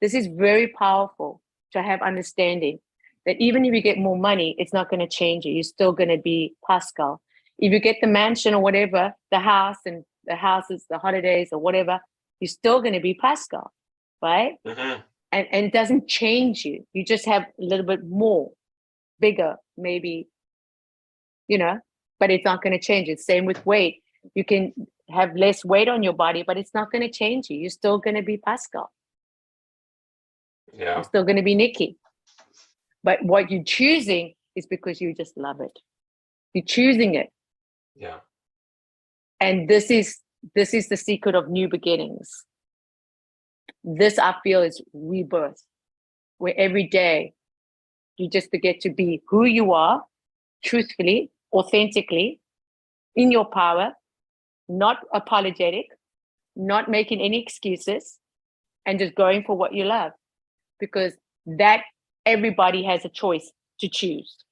This is very powerful to have understanding that even if you get more money, it's not going to change you. You're still going to be Pascal. If you get the mansion or whatever, the house and the houses, the holidays or whatever, you're still going to be Pascal, right? Mm-hmm. And it doesn't change you. You just have a little bit more, bigger, maybe, you know, but it's not going to change it. Same with weight. You can have less weight on your body, but it's not going to change you. You're still going to be Pascal. Yeah. You're still going to be Nikki. But what you're choosing is because you just love it. You're choosing it. Yeah. And this is the secret of new beginnings. This, I feel, is rebirth, where every day you just get to be who you are, truthfully, authentically, in your power, not apologetic, not making any excuses, and just going for what you love. Because that everybody has a choice to choose.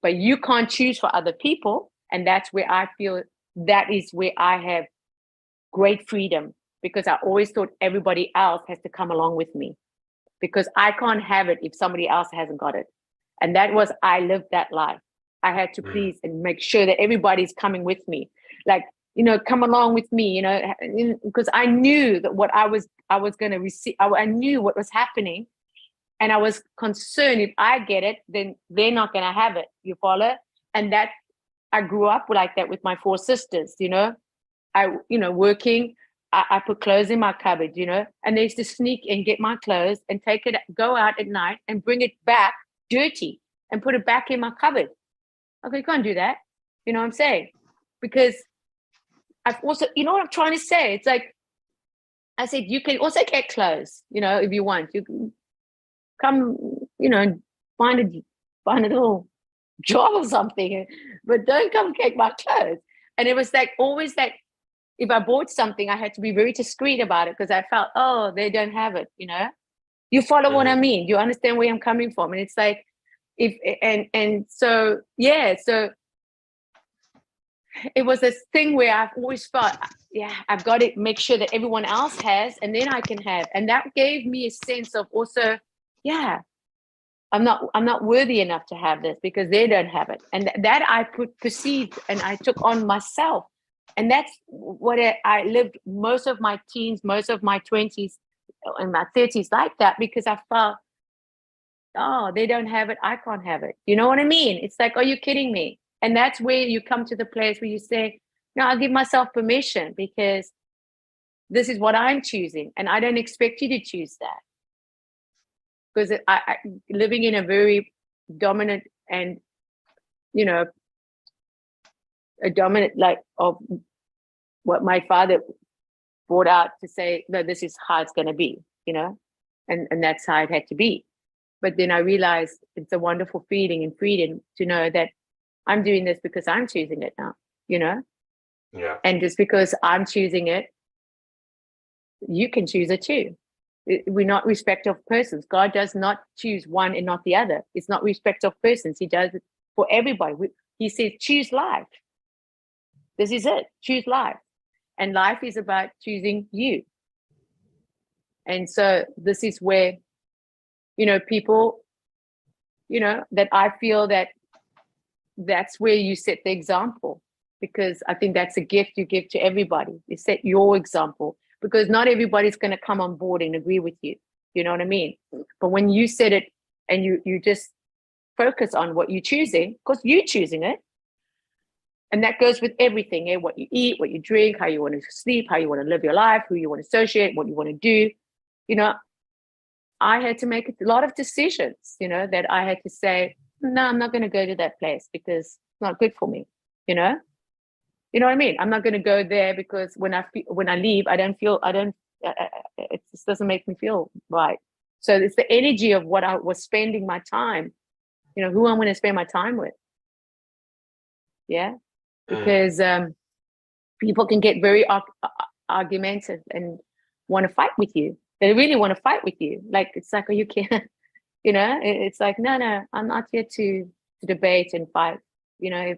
But you can't choose for other people. And that's where I feel that is where I have great freedom, because I always thought everybody else has to come along with me, because I can't have it if somebody else hasn't got it. And I lived that life. I had to please and make sure that everybody's coming with me. Like, you know, come along with me, you know, because I knew that what I was going to receive, I knew what was happening. And I was concerned if I get it, then they're not going to have it. You follow? And that I grew up like that with my 4 sisters, you know, working, I put clothes in my cupboard, you know, and they used to sneak and get my clothes and take it, go out at night and bring it back dirty and put it back in my cupboard. Okay, you can't do that. You know what I'm saying? Because I've also, you know what I'm trying to say? It's like, I said, you can also get clothes, you know, if you want. You can come, you know, find a little job or something, but don't come take my clothes. And it was like always that if I bought something, I had to be very discreet about it because I felt, oh, they don't have it, you know. You follow what I mean? You understand where I'm coming from? And it's like, so it was this thing where I've always felt, yeah, I've got to make sure that everyone else has, and then I can have. And that gave me a sense of also, yeah, I'm not worthy enough to have this because they don't have it. And that I perceived and I took on myself. And that's what I lived most of my teens, most of my 20s and my 30s like that, because I felt, oh, they don't have it, I can't have it. You know what I mean? It's like, are you kidding me? And that's where you come to the place where you say, no, I'll give myself permission because this is what I'm choosing. And I don't expect you to choose that. Because I living in a very dominant and, you know, a dominant, like, of what my father brought out to say, no, this is how it's going to be, you know, and that's how it had to be. But then I realized it's a wonderful feeling and freedom to know that I'm doing this because I'm choosing it now, you know? Yeah. And just because I'm choosing it, you can choose it too. We're not respect of persons. God does not choose one and not the other. It's not respect of persons. He does it for everybody. He says, choose life. This is it. Choose life. And life is about choosing you. And so this is where, you know, people, you know, that I feel that that's where you set the example, because I think that's a gift you give to everybody. You set your example, because not everybody's going to come on board and agree with you. You know what I mean? But when you set it and you just focus on what you're choosing, because you're choosing it. And that goes with everything, eh? What you eat, what you drink, how you want to sleep, how you want to live your life, who you want to associate, what you want to do. You know, I had to make a lot of decisions, you know, that I had to say, no, I'm not going to go to that place because it's not good for me, you know? You know what I mean? I'm not going to go there because when I leave, it just doesn't make me feel right. So it's the energy of what I was spending my time, you know, who I'm going to spend my time with. Yeah. Because people can get very argumentative and want to fight with you. They really want to fight with you. Like, it's like, oh, you can't, you know, it's like, no, I'm not here to debate and fight, you know,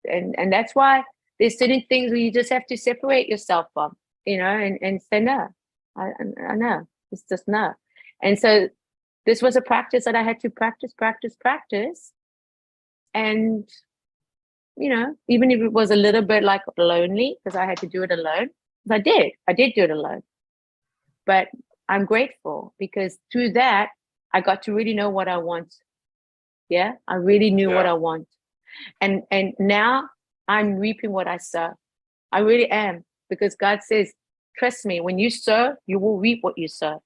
and that's why there's certain things where you just have to separate yourself from, you know, and say, no, I know, it's just no. And so this was a practice that I had to practice. And, you know, even if it was a little bit like lonely, because I had to do it alone, I did do it alone. But I'm grateful because through that, I got to really know what I want. Yeah, I really knew what I want. And now I'm reaping what I sow. I really am, because God says, trust me, when you sow, you will reap what you sow.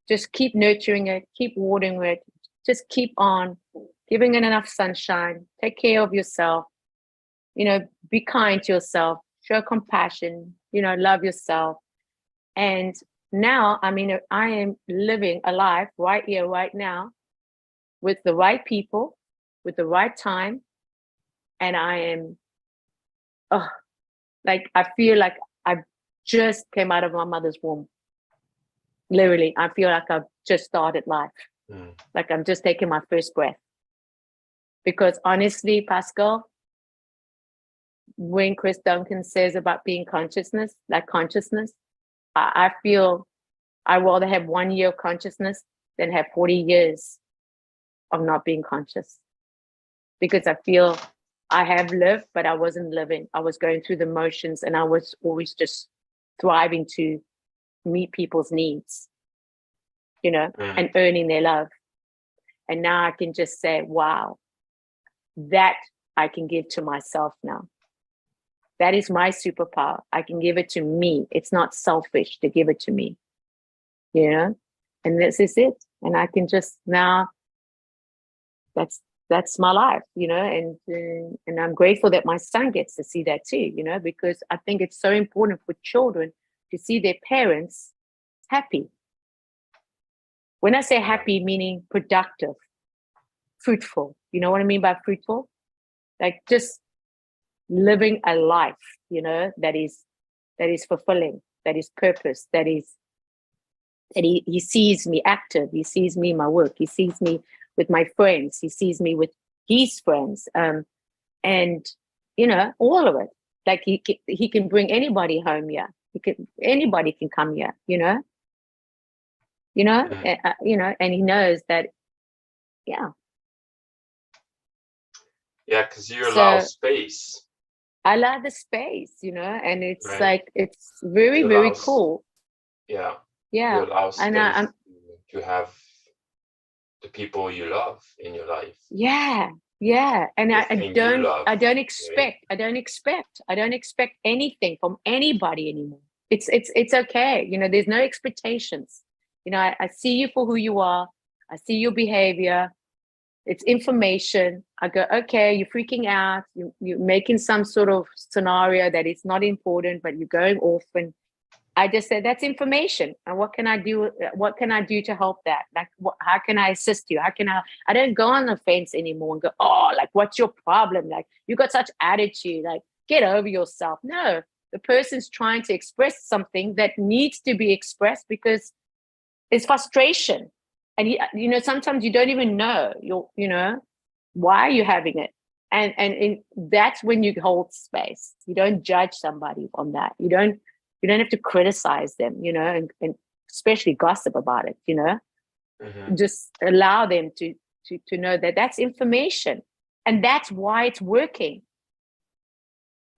Just keep nurturing it, keep watering it, just keep on giving it enough sunshine, take care of yourself, you know, be kind to yourself, show compassion, you know, love yourself. And now, I mean, I am living a life right here, right now, with the right people, with the right time. And I am, like, I feel like I just came out of my mother's womb. Literally, I feel like I've just started life. Like I'm just taking my first breath. Because honestly, Pascal, when Chris Duncan says about being consciousness, I feel I rather have 1 year of consciousness than have 40 years of not being conscious. Because I feel I have lived, but I wasn't living. I was going through the motions and I was always just thriving to meet people's needs, you know, and earning their love. And now I can just say, wow, that I can give to myself now. That is my superpower. I can give it to me. It's not selfish to give it to me, you know, and this is it. And I can just now, that's my life, you know, and I'm grateful that my son gets to see that too, you know, because I think it's so important for children to see their parents happy. When I say happy, meaning productive, fruitful, you know what I mean by fruitful? Like just living a life, you know, that is that is fulfilling, that is purpose, that he sees me active, he sees me in my work, he sees me with my friends, he sees me with his friends, and all of it. Like he can bring anybody home here. Anybody can come here, and he knows that, yeah. Yeah, because you So, allow space. I love the space, and it's Right. like, it's very, You very allow cool. Yeah. Yeah. You allow And space to have the people you love in your life. yeah. And The I thing you love, don't expect anything from anybody anymore. It's okay. There's no expectations. I see you for who you are. I see your behavior. It's information. I go, okay, you're freaking out. You're making some sort of scenario that is not important, but you're going off. And I just said, that's information. And what can I do? What can I do to help that? Like, how can I assist you? How can I don't go on the fence anymore and go, oh, like, what's your problem? Like, you got such attitude, like, get over yourself. No, the person's trying to express something that needs to be expressed because it's frustration. And sometimes you don't even know why you're having it, and that's when you hold space. You don't judge somebody on that. You don't have to criticize them, and especially gossip about it. Mm-hmm. Just allow them to know that that's information, and that's why it's working.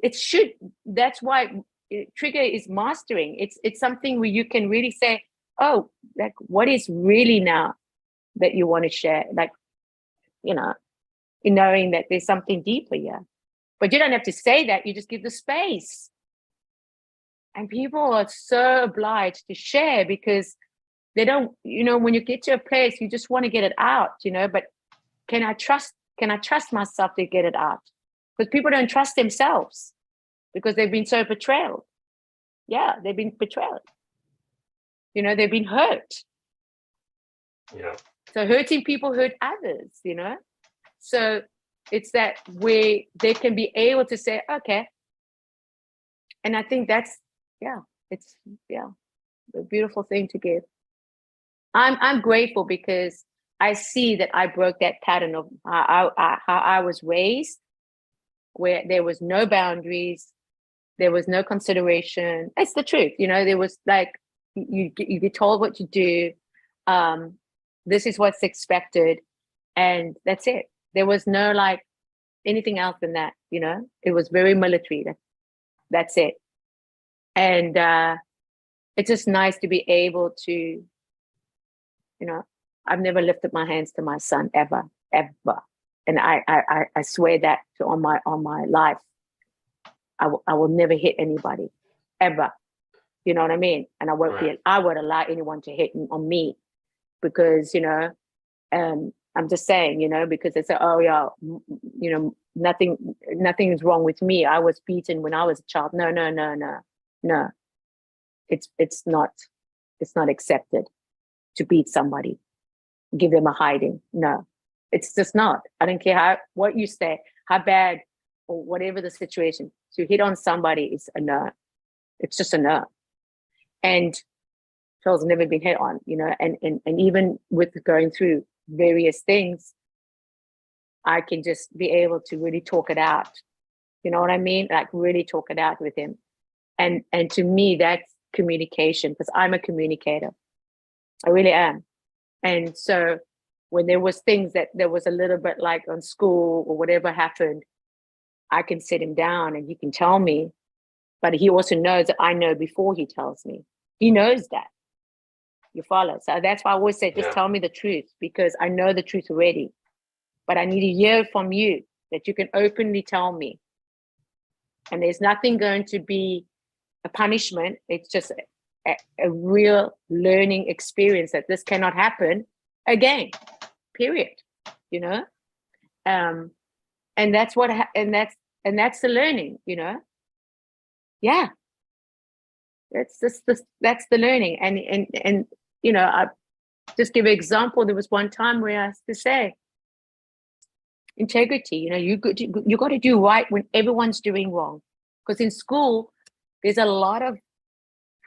That's why trigger is mastering. It's something where you can really say, oh, like, what is really now that you want to share? Like, in knowing that there's something deeper here. But you don't have to say that, you just give the space. And people are so obliged to share because they don't, when you get to a place, you just want to get it out, but can I trust myself to get it out? Because people don't trust themselves because they've been so betrayed. Yeah, they've been betrayed. They've been hurt. Yeah. So hurting people hurt others, So it's that way they can be able to say, okay. And I think that's, it's a beautiful thing to give. I'm grateful because I see that I broke that pattern of how I was raised, where there was no boundaries, there was no consideration. It's the truth, there was like, you get told what to do. This is what's expected, and that's it. There was no like anything else than that. It was very military. That's it. And it's just nice to be able to, I've never lifted my hands to my son ever, and I swear that on my life, I will never hit anybody ever. You know what I mean? And I won't Right. I would allow anyone to hit on me because, I'm just saying, because they say, oh yeah, nothing is wrong with me. I was beaten when I was a child. No. It's not accepted to beat somebody, give them a hiding. No, it's just not. I don't care what you say, how bad or whatever the situation, to hit on somebody is a no. It's just a no. And Charles never been hit on, and even with going through various things, I can just be able to really talk it out. You know what I mean? Like really talk it out with him. And to me, that's communication, because I'm a communicator. I really am. And so when there was things that there was a little bit like on school or whatever happened, I can sit him down and he can tell me, but he also knows that I know before he tells me. He knows that. You follow? So that's why I always say, just tell me the truth, because I know the truth already. But I need to hear from you that you can openly tell me. And there's nothing going to be a punishment. It's just a real learning experience that this cannot happen again, period. And that's what, and that's the learning, Yeah. That's the learning. And I just give an example. There was one time where I had to say, integrity, you got to do right when everyone's doing wrong. Because in school, there's a lot of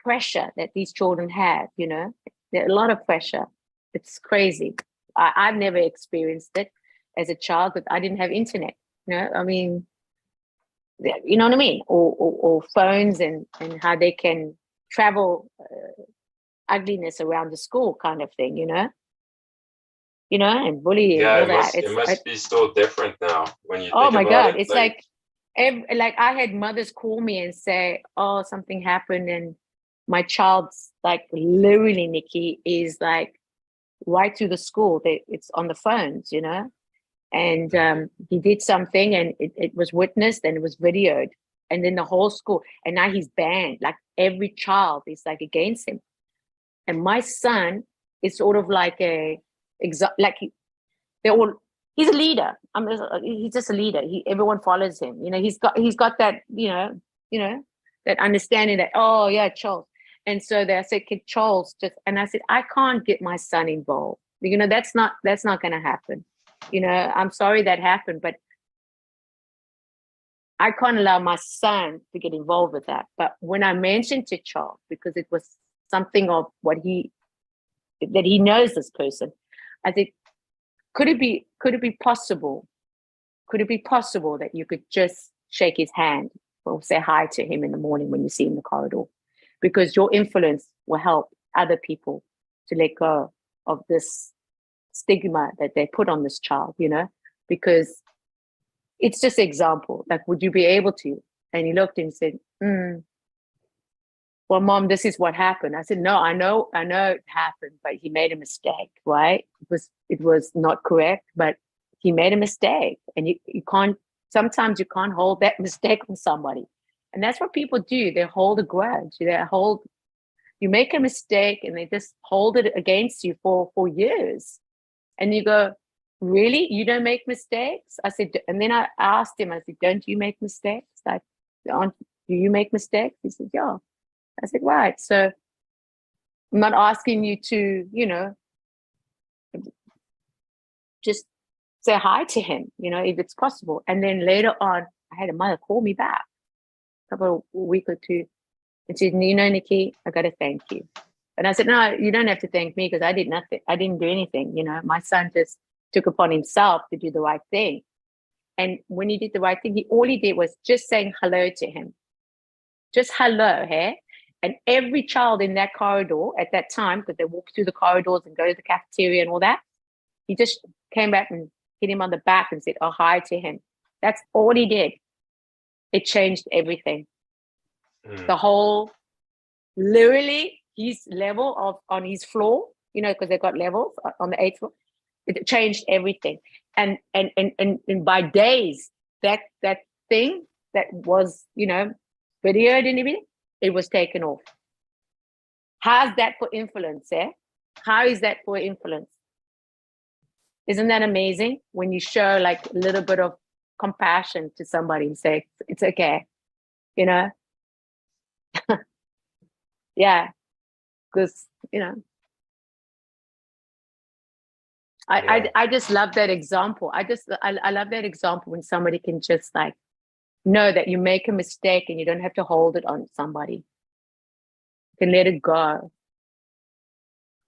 pressure that these children have, you know, there's a lot of pressure. It's crazy. I've never experienced it as a child, but I didn't have internet. You know, I mean, you know what I mean? Or phones and how they can travel ugliness around the school kind of thing, you know? You know, and bullying and Yeah, all that. it must be so different now when you Oh think my about God, it. it's like I had mothers call me and say, oh, something happened and my child's like literally, Nikki, is like right through the school. It's on the phones, you know, and he did something and it was witnessed and it was videoed, and then the whole school, and now he's banned. Like every child is like against him, and my son is sort of like they're all. He's a leader. He's just a leader. Everyone follows him. You know, he's got that. You know that understanding that. Oh yeah, Charles. And so I said, "Kid Charles, just," and I said, I can't get my son involved. You know, that's not going to happen. You know, I'm sorry that happened, but I can't allow my son to get involved with that. But when I mentioned to Charles, because it was something of that he knows this person, I said, could it be possible? Could it be possible that you could just shake his hand or say hi to him in the morning when you see him in the corridor? Because your influence will help other people to let go of this stigma that they put on this child, you know, because it's just an example. Like, would you be able to? And he looked and said, well, Mom, this is what happened. I said, no, I know it happened, but he made a mistake, right? It was not correct, but he made a mistake. And you can't, sometimes you can't hold that mistake on somebody. And that's what people do. They hold a grudge. You make a mistake and they just hold it against you for years. And you go, really? You don't make mistakes? I said, and then I asked him, I said, don't you make mistakes? Like, do you make mistakes? He said, yeah. I said, right. So I'm not asking you to, you know, just say hi to him, you know, if it's possible. And then later on, I had a mother call me back a week or two and said, you know, Nikki, I got to thank you. And I said, no, you don't have to thank me because I did nothing. I didn't do anything. You know, my son just took upon himself to do the right thing. And when he did the right thing, all he did was just saying hello to him. Just hello, hey? And every child in that corridor at that time, because they walk through the corridors and go to the cafeteria and all that, he just came back and hit him on the back and said, oh, hi to him. That's all he did. It changed everything. The whole, literally, his level on his floor, you know, because they've got levels on the 8th floor, it changed everything. And by days, that thing that was, you know, videoed and everything, it was taken off. How's that for influence, eh? How is that for influence? Isn't that amazing when you show like a little bit of compassion to somebody and say, it's okay, you know? Yeah, because, you know, I just love that example. I love that example when somebody can just like know that you make a mistake and you don't have to hold it on somebody. You can let it go.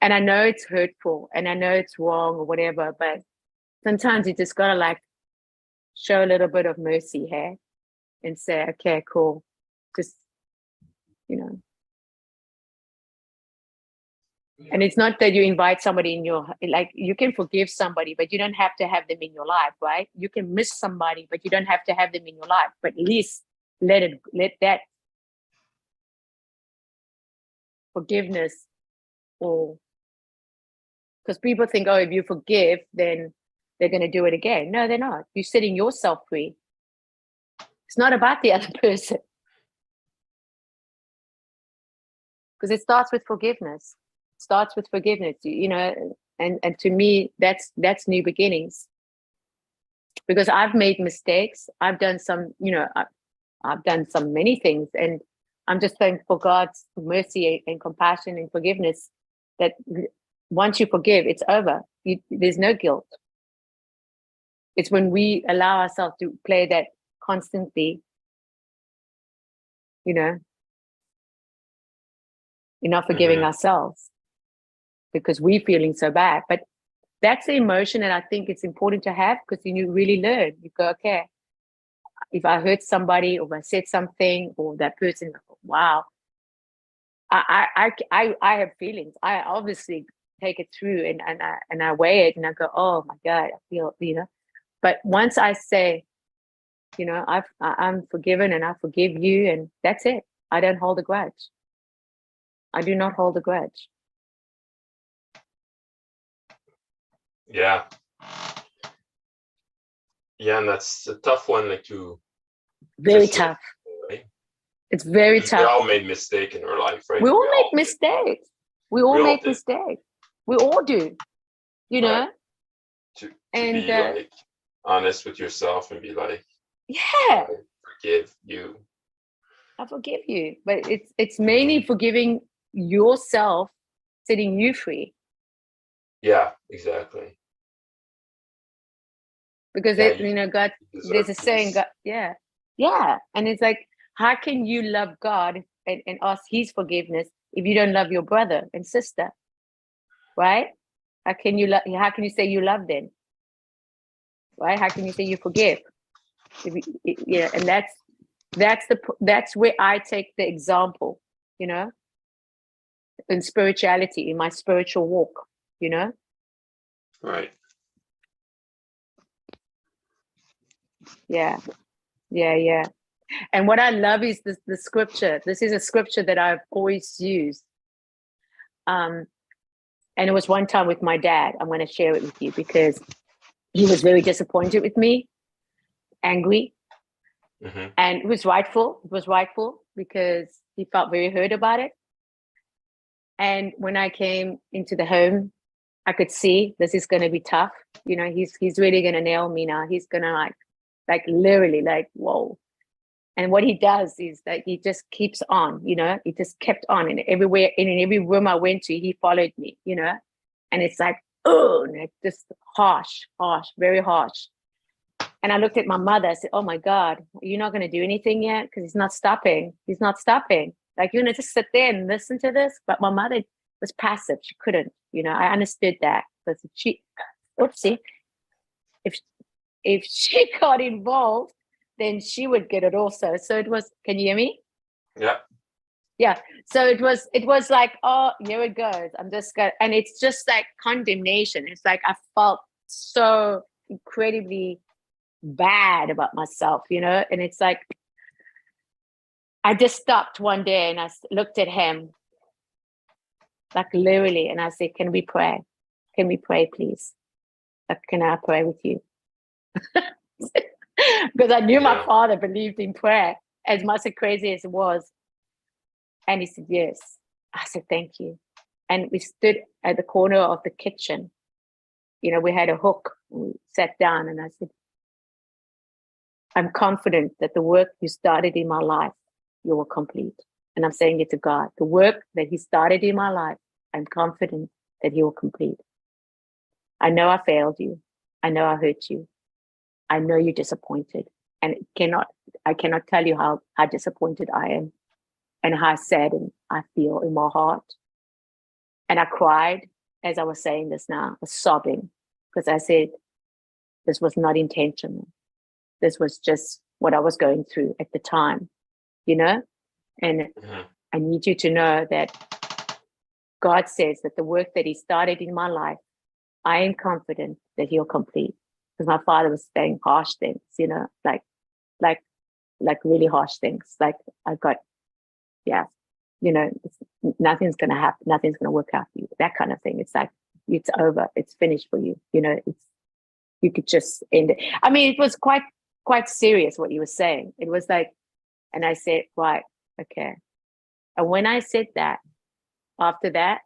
And I know it's hurtful and I know it's wrong or whatever, but sometimes you just gotta like show a little bit of mercy here and say, okay, cool. Just, you know. And it's not that you invite somebody in your, like, you can forgive somebody, but you don't have to have them in your life, right? You can miss somebody, but you don't have to have them in your life. But at least let that forgiveness, or because people think, oh, if you forgive, then they're going to do it again. No, they're not. You're setting yourself free. It's not about the other person. Because it starts with forgiveness. It starts with forgiveness, you know, and to me, that's new beginnings. Because I've made mistakes. I've done some, you know, I've done some many things, and I'm just thankful for God's mercy and compassion and forgiveness, that once you forgive, it's over. There's no guilt. It's when we allow ourselves to play that constantly, you know, You're not forgiving Mhm. ourselves because we're feeling so bad. But that's the emotion that I think it's important to have, because then you really learn. You go, okay, if I hurt somebody or if I said something or that person, wow, I have feelings. I obviously take it through and I weigh it and I go, oh my God, I feel, But once I say, I'm forgiven and I forgive you, and that's it. I don't hold a grudge. I do not hold a grudge. Yeah. Yeah, and that's a tough one, like to Very sit, tough. right? It's very Because we tough. all made mistake in our life, right? We all make did. mistakes. We all We all make did. mistakes. We all do, Right. To And be like honest with yourself and be like, yeah, I forgive you. I forgive you. But it's mainly forgiving yourself, setting you free. Yeah, exactly. Because Yeah, God, you there's a deserve saying, peace. God, yeah. And it's like, how can you love God and ask his forgiveness if you don't love your brother and sister? Right? How can you say you love them? Right? How can you say you forgive? And that's where I take the example, in spirituality, in my spiritual walk, Right. Yeah. And what I love is the scripture. This is a scripture that I've always used. And it was one time with my dad. I'm going to share it with you because he was very disappointed with me, angry, Mm-hmm. and it was rightful. It was rightful because he felt very hurt about it. And when I came into the home, I could see this is going to be tough. He's really going to nail me now. He's going to like literally like, whoa. And what he does is that he just keeps on, he just kept on. And everywhere, and in every room I went to, he followed me, and it's like, oh, just harsh, very harsh. And I looked at my mother, I said, oh my God, you're not going to do anything yet? Because he's not stopping. Like, you're going to just sit there and listen to this. But my mother was passive. She couldn't, I understood that. Because if she got involved, then she would get it also. So it was, can you hear me? Yeah. Yeah. So it was like, oh, here it goes. I'm just gonna, and it's just like condemnation. It's like I felt so incredibly bad about myself, and it's like I just stopped one day and I looked at him, like literally, and I said, can we pray? Can we pray, please? Like, can I pray with you? Because I knew my father believed in prayer, as much as crazy as it was. And he said, yes. I said, thank you. And we stood at the corner of the kitchen. We had a hook. We sat down and I said, I'm confident that the work you started in my life, you will complete. And I'm saying it to God. The work that he started in my life, I'm confident that he will complete. I know I failed you. I know I hurt you. I know you're disappointed. And I cannot tell you how disappointed I am and how sad I feel in my heart. And I cried as I was saying this now, I was sobbing, because I said, this was not intentional. This was just what I was going through at the time, And I need you to know that God says that the work that he started in my life, I am confident that he'll complete. Because my father was saying harsh things, like really harsh things. Like, I got, nothing's going to happen. Nothing's going to work out for you. That kind of thing. It's like, it's over. It's finished for you. You could just end it. I mean, it was quite serious what he was saying. It was like, and I said, right, okay. And when I said that, after that,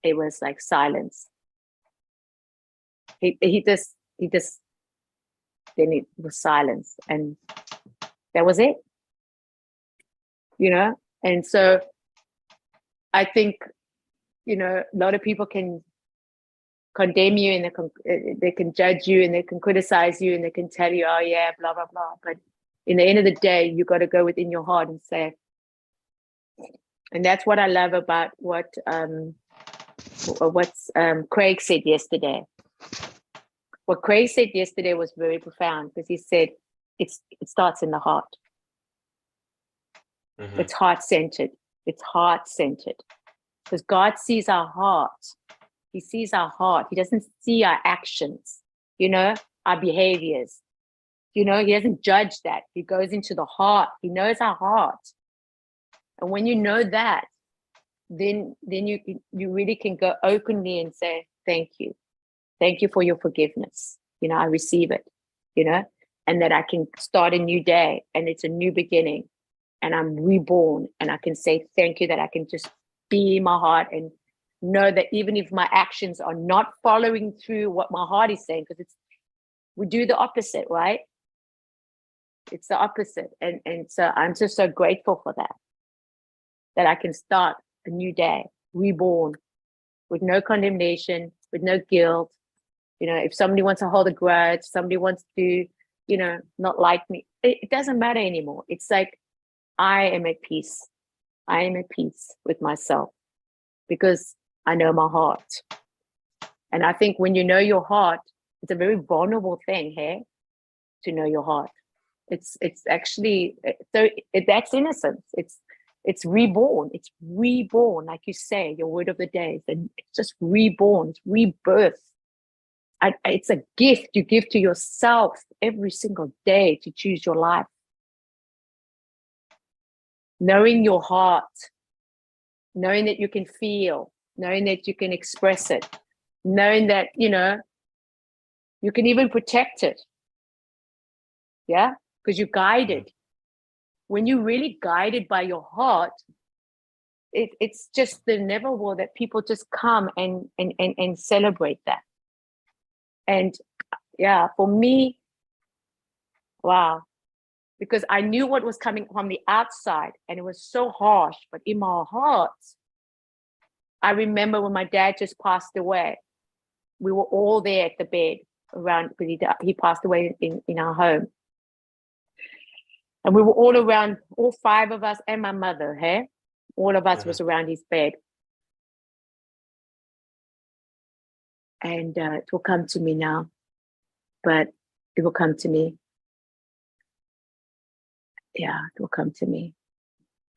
it was like silence. He just, then it was silence, and that was it. And so I think, a lot of people can condemn you, and they can judge you, and they can criticize you, and they can tell you, oh yeah, blah, blah, blah. But in the end of the day, you got to go within your heart and say, And that's what I love about what's Craig said yesterday. What Craig said yesterday was very profound, because he said it starts in the heart. Mhm. It's heart-centered. It's heart-centered. Because God sees our heart. He sees our heart. He doesn't see our actions, our behaviors. He doesn't judge that. He goes into the heart. He knows our heart. And when you know that, then you really can go openly and say, thank you. Thank you for your forgiveness. I receive it, and that I can start a new day, and it's a new beginning, and I'm reborn, and I can say thank you, that I can just be in my heart and know that even if my actions are not following through what my heart is saying, because we do the opposite, right? It's the opposite. And so I'm just so grateful for that I can start a new day, reborn, with no condemnation, with no guilt. If somebody wants to hold a grudge, somebody wants to, not like me, it doesn't matter anymore. It's like, I am at peace. I am at peace with myself, because I know my heart. And I think when you know your heart, it's a very vulnerable thing, hey, to know your heart. It's actually, that's innocence. It's reborn. It's reborn, like you say, your word of the day. And it's just reborn. It's rebirth. It's a gift you give to yourself every single day to choose your life. Knowing your heart, knowing that you can feel, knowing that you can express it, knowing that, you can even protect it. Yeah, because you're guided. When you're really guided by your heart, it's just the inevitable that people just come and celebrate that. And yeah, for me, wow, because I knew what was coming from the outside, and it was so harsh, but in my heart, I remember when my dad just passed away, we were all there at the bed around, because he passed away in our home. And we were all around, all 5 of us and my mother, hey? All of us was around his bed. And it will come to me now, but it will come to me. Yeah, it will come to me.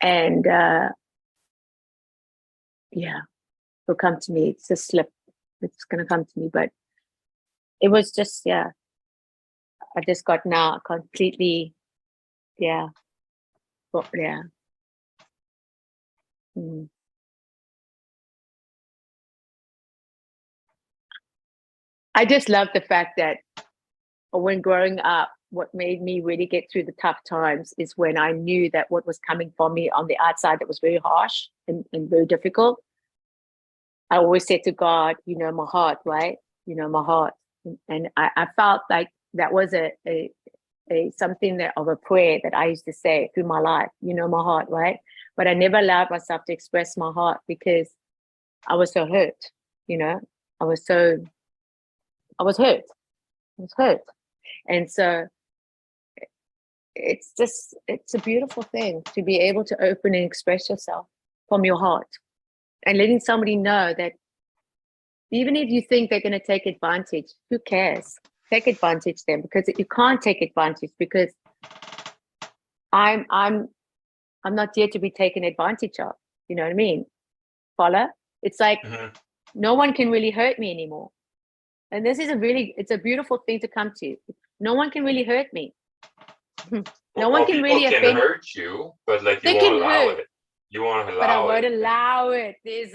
And yeah, it will come to me. It's a slip. It's going to come to me. But it was just, yeah, I just got now completely, yeah. Well, yeah. Mm. I just love the fact that when growing up, what made me really get through the tough times is when I knew that what was coming from me on the outside that was very harsh and very difficult. I always said to God, my heart, right? My heart. And I felt like that was a something of a prayer that I used to say through my life, my heart, right? But I never allowed myself to express my heart because I was so hurt, I was hurt. I was hurt. And so it's a beautiful thing to be able to open and express yourself from your heart, and letting somebody know that even if you think they're going to take advantage, who cares? Take advantage then, because you can't take advantage, because I'm not here to be taken advantage of. You know what I mean? Follow? It's like no one can really hurt me anymore. And this is it's a beautiful thing to come to. No one can really hurt me. No one can really offend. People can hurt you, but like you won't allow it. You won't allow it. But I won't allow it. There's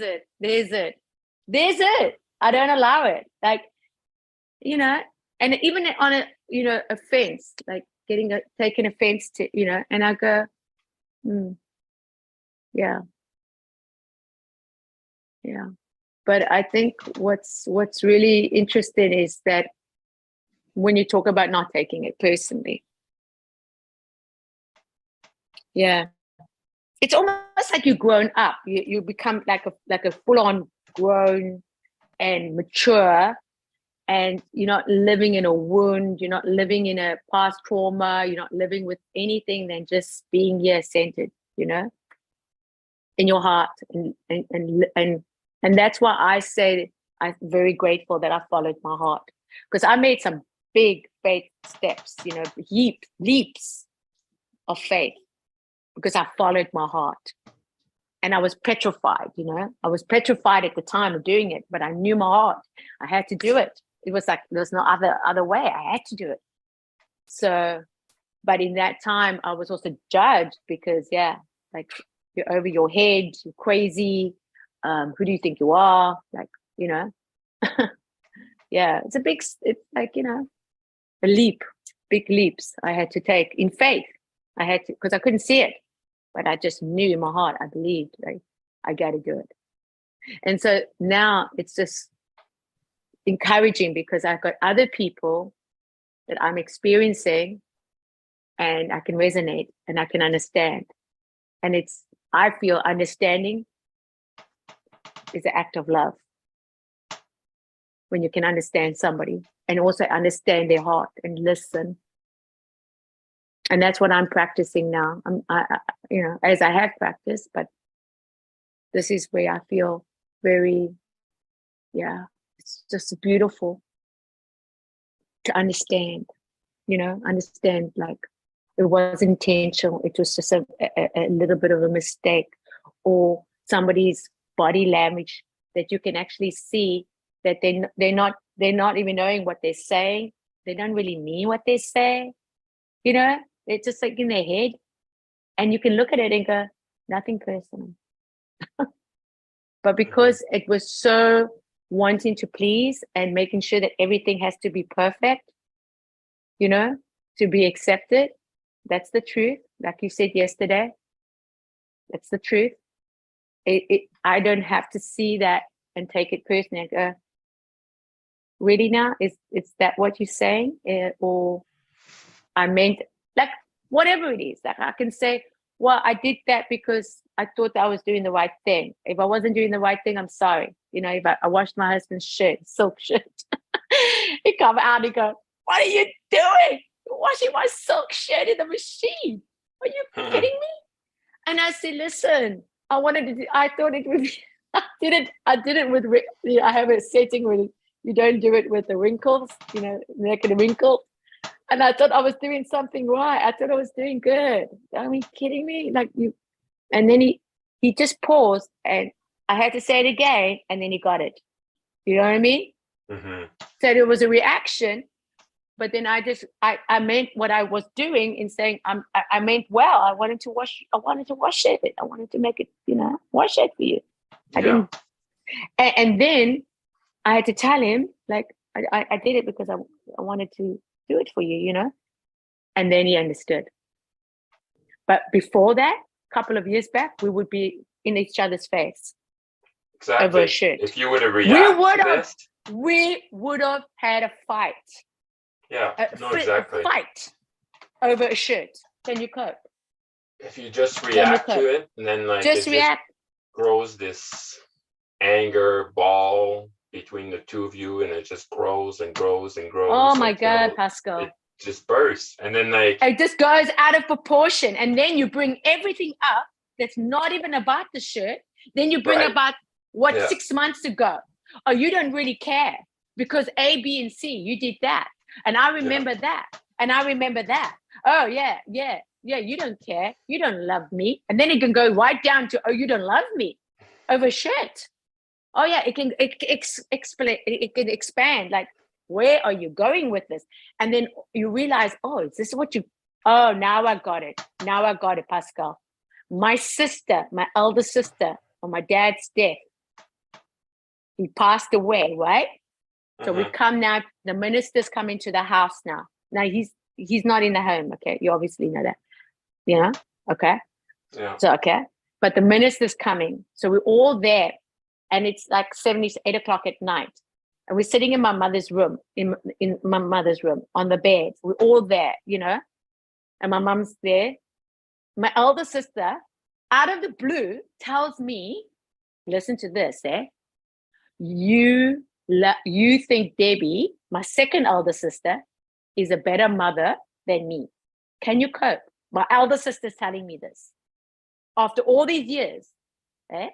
it. I don't allow it. Like, and even on a, offense, like taking offense to, and I go, yeah. But I think what's really interesting is that when you talk about not taking it personally, yeah, it's almost like you've grown up. You become like a full-on grown and mature, and you're not living in a wound. You're not living in a past trauma. You're not living with anything than just being here centered. in your heart, and that's why I say I'm very grateful that I followed my heart, because I made some big faith steps, you know, leaps of faith, because I followed my heart. And I was petrified, you know, I was petrified at the time of doing it, but I knew my heart. I had to do it. It was like, there's no other way. I had to do it. So, but in that time, I was also judged because, yeah, like, you're over your head, you're crazy. Who do you think you are? Like, you know, yeah, it's like, you know, big leaps I had to take in faith. I had to, because I couldn't see it, but I just knew in my heart, I believed, like, I got to do it. And so now it's just encouraging because I've got other people that I'm experiencing and I can resonate and I can understand. And I feel understanding is an act of love. When you can understand somebody and also understand their heart and listen. And that's what I'm practicing now. You know, as I have practiced, but this is where I feel very, yeah, it's just beautiful to understand, you know, like it wasn't intentional. It was just a little bit of a mistake, or somebody's body language that you can actually see that they're not even knowing what they're saying. They don't really mean what they say, you know, they're just like in their head, and you can look at it and go, nothing personal. But because it was so wanting to please and making sure that everything has to be perfect, you know, to be accepted, that's the truth. Like you said yesterday, that's the truth. I don't have to see that and take it personally and go, really now? Is that what you're saying? Or I meant, like, whatever it is, like I can say, well, I did that because I thought I was doing the right thing. If I wasn't doing the right thing, I'm sorry. You know, if I washed my husband's shirt, silk shirt, he come out and go, what are you doing? You're washing my silk shirt in the machine. Are you kidding me? And I said, listen, I thought it would be, I did it with, you know, I have a setting where you don't do it with the wrinkles, you know, making a wrinkle. And I thought I was doing something right. I thought I was doing good. Are you kidding me? Like you, and then he just paused and I had to say it again and then he got it. You know what I mean? Mm-hmm. So there was a reaction, but then I meant what I was doing in saying, I meant well, I wanted to wash it. I wanted to make it, you know, wash it for you. I didn't. And then I had to tell him, like, I did it because I wanted to do it for you, you know? And then he understood. But before that, a couple of years back, we would be in each other's face. Exactly. Over a shirt. If you would have reacted we would have had a fight. Yeah, exactly. A fight over a shirt. Can you cope? If you just react to it, and then like just grows this anger ball between the two of you, and it just grows and grows and grows. Oh my God, Pascal. It just bursts. And then like it just goes out of proportion. And then you bring everything up that's not even about the shirt. Then you bring about 6 months ago. Oh, you don't really care because A, B, and C, you did that. And I remember that. And I remember that. Oh, yeah, you don't care. You don't love me. And then it can go right down to, oh, you don't love me over shirt. Oh, yeah, it can expand. Like, where are you going with this? And then you realize, oh, is this what now I got it. Now I got it, Pascal. My sister, my elder sister, on my dad's death, he passed away, right? So we come now, the minister's come into the house now. Now he's not in the home, okay? You obviously know that, you know? Okay. Yeah. So, okay. But the minister's coming. So we're all there. And it's like 8 o'clock at night. And we're sitting in my mother's room, in my mother's room, on the bed. We're all there, you know? And my mom's there. My elder sister, out of the blue, tells me, listen to this, you think Debbie, my second elder sister, is a better mother than me. Can you cope? My elder sister's telling me this. After all these years, Eh?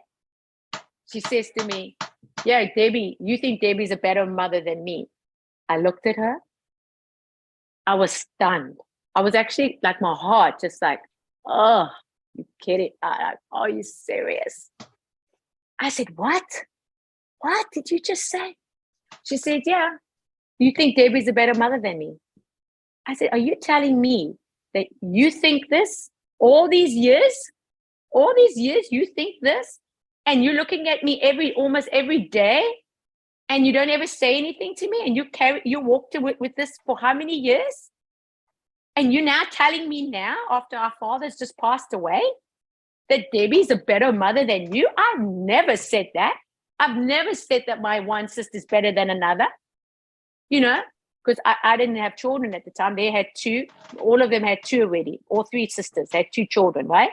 She says to me, yeah, Debbie, you think Debbie's a better mother than me? I looked at her. I was stunned. I was actually like, my heart just like, oh, you kidding? Are you serious? I said, what? What did you just say? She said, yeah. You think Debbie's a better mother than me? I said, are you telling me that you think this all these years? All these years you think this? And you're looking at me almost every day, and you don't ever say anything to me, and you walked with this for how many years? And you're now telling me now, after our father's just passed away, that Debbie's a better mother than you? I've never said that. I've never said that my one sister's better than another, because I didn't have children at the time. They had two. All of them had two already. All three sisters had two children, right?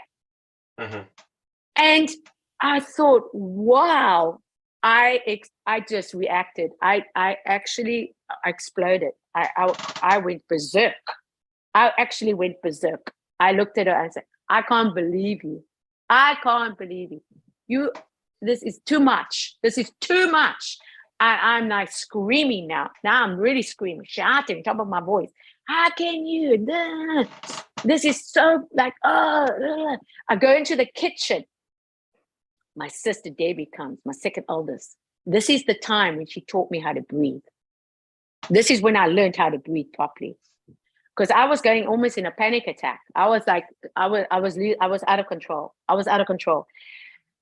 Mm-hmm. And I thought, wow, I just reacted. I actually exploded. I went berserk. I actually went berserk. I looked at her and said, I can't believe you. I can't believe you. This is too much. This is too much. I'm like screaming now. Now I'm really screaming, shouting, top of my voice. How can you? This is so like, I go into the kitchen. My sister Debbie comes, my second oldest. This is the time when she taught me how to breathe. This is when I learned how to breathe properly. Because I was going almost in a panic attack. I was like, I was out of control. I was out of control.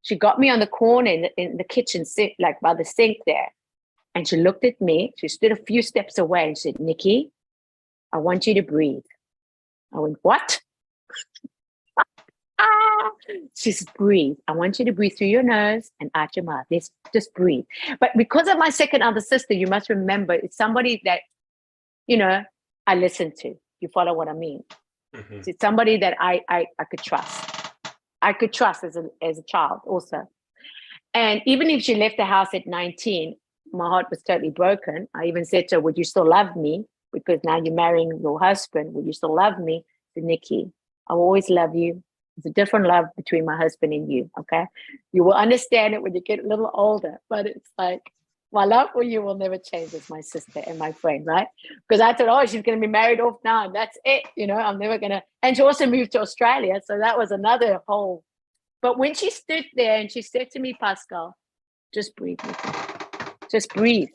She got me on the corner in the kitchen sink, like by the sink there. And she looked at me. She stood a few steps away and said, Nikki, I want you to breathe. I went, what? She said, breathe. I want you to breathe through your nose and out your mouth. Let's just breathe. But because of my second other sister, you must remember, it's somebody that, I listen to. You follow what I mean? Mm-hmm. It's somebody that I could trust. I could trust as a child also. And even if she left the house at 19, my heart was totally broken. I even said to her, would you still love me? Because now you're marrying your husband. Would you still love me? I said, Nikki, I will always love you. It's a different love between my husband and you, okay? You will understand it when you get a little older, but it's like, my love for you will never change as my sister and my friend, right? Because I thought, she's going to be married off now, and that's it. I'm never going to. And she also moved to Australia, so that was another whole. But when she stood there and she said to me, Pascal, just breathe, Nikki. Just breathe.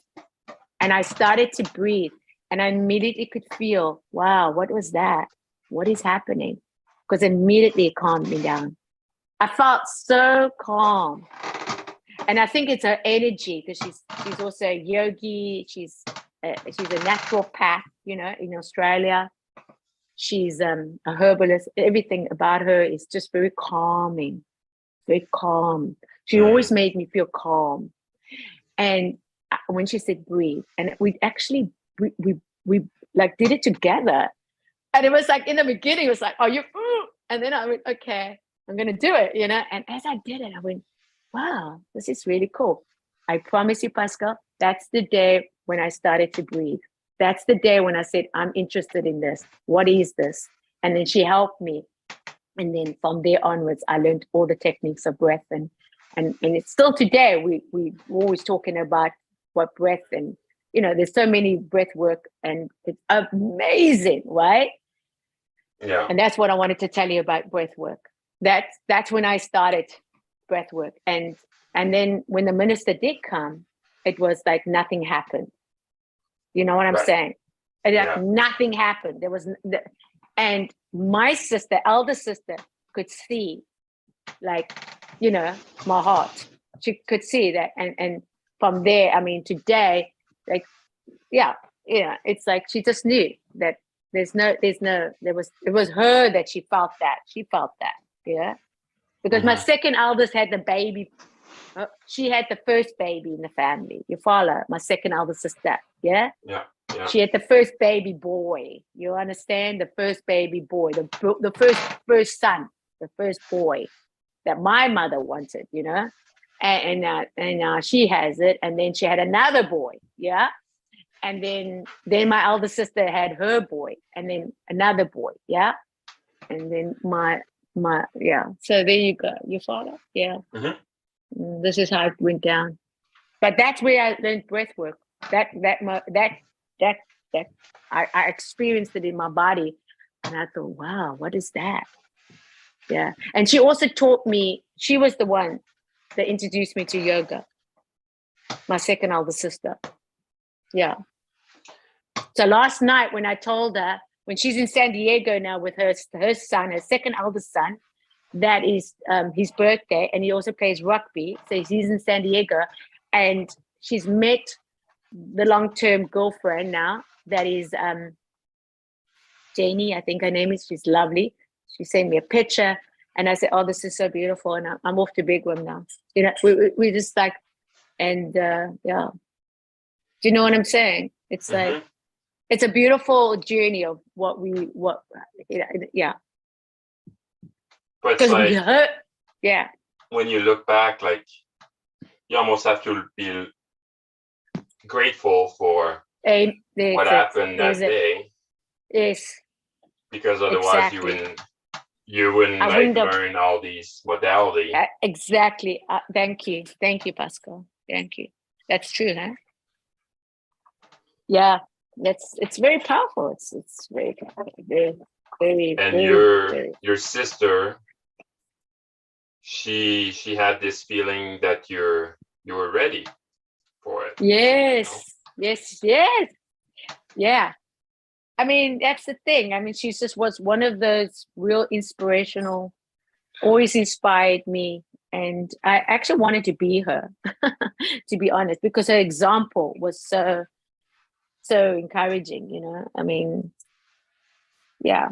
And I started to breathe, and I immediately could feel, wow, what was that? What is happening? Because immediately it calmed me down. I felt so calm. And I think it's her energy, because she's also a yogi. She's a naturopath, in Australia. She's a herbalist. Everything about her is just very calming, very calm. She always made me feel calm. And when she said breathe, and we actually, we like did it together. And it was like, in the beginning, it was like, and then I went, okay, I'm going to do it, And as I did it, I went, wow, this is really cool. I promise you, Pascal, that's the day when I started to breathe. That's the day when I said, I'm interested in this. What is this? And then she helped me. And then from there onwards, I learned all the techniques of breath. And it's still today, we're always talking about what breath, and, there's so many breath work, and it's amazing, right? Yeah. And that's what I wanted to tell you about breath work. That's when I started breath work. And then when the minister did come, it was like nothing happened. You know what I'm saying? Nothing happened. There was, and my sister, elder sister, could see, like, my heart. She could see that, and from there, I mean, today, like, it's like she just knew that it was her that she felt that. She felt that, yeah. Because my second eldest had the baby. She had the first baby in the family. You follow? My second eldest sister, yeah? Yeah. She had the first baby boy. You understand? The first baby boy, the first son, the first boy that my mother wanted, and she has it. And then she had another boy, yeah? And then my elder sister had her boy, and then another boy, yeah? And then my so there you go. You follow? Yeah. Mm-hmm. This is how it went down. But that's where I learned breath work. I experienced it in my body, and I thought, wow, what is that? Yeah. And she also taught me. She was the one that introduced me to yoga. My second elder sister. Yeah. So last night when I told her, when she's in San Diego now with her son, her second eldest son, that is his birthday, and he also plays rugby. So he's in San Diego, and she's met the long-term girlfriend now. That is Janie, I think her name is. She's lovely. She sent me a picture, and I said, "Oh, this is so beautiful." And I'm off to Bigwam now. You know, we just like, and yeah. Do you know what I'm saying? It's like it's a beautiful journey of yeah. But it's like, we hurt. Yeah. when you look back, like you almost have to be grateful for what happened that day. Yes. Because otherwise you wouldn't like learn all these modalities. Exactly. Thank you, Pascal. Thank you. That's true, huh? Yeah. It's very powerful. It's very powerful. Very. And very, your sister, she had this feeling that you were ready for it. Yes. You know? Yes. Yeah. I mean, that's the thing. I mean, she just was one of those real inspirational, always inspired me. And I actually wanted to be her, to be honest, because her example was so encouraging, you know. I mean, yeah.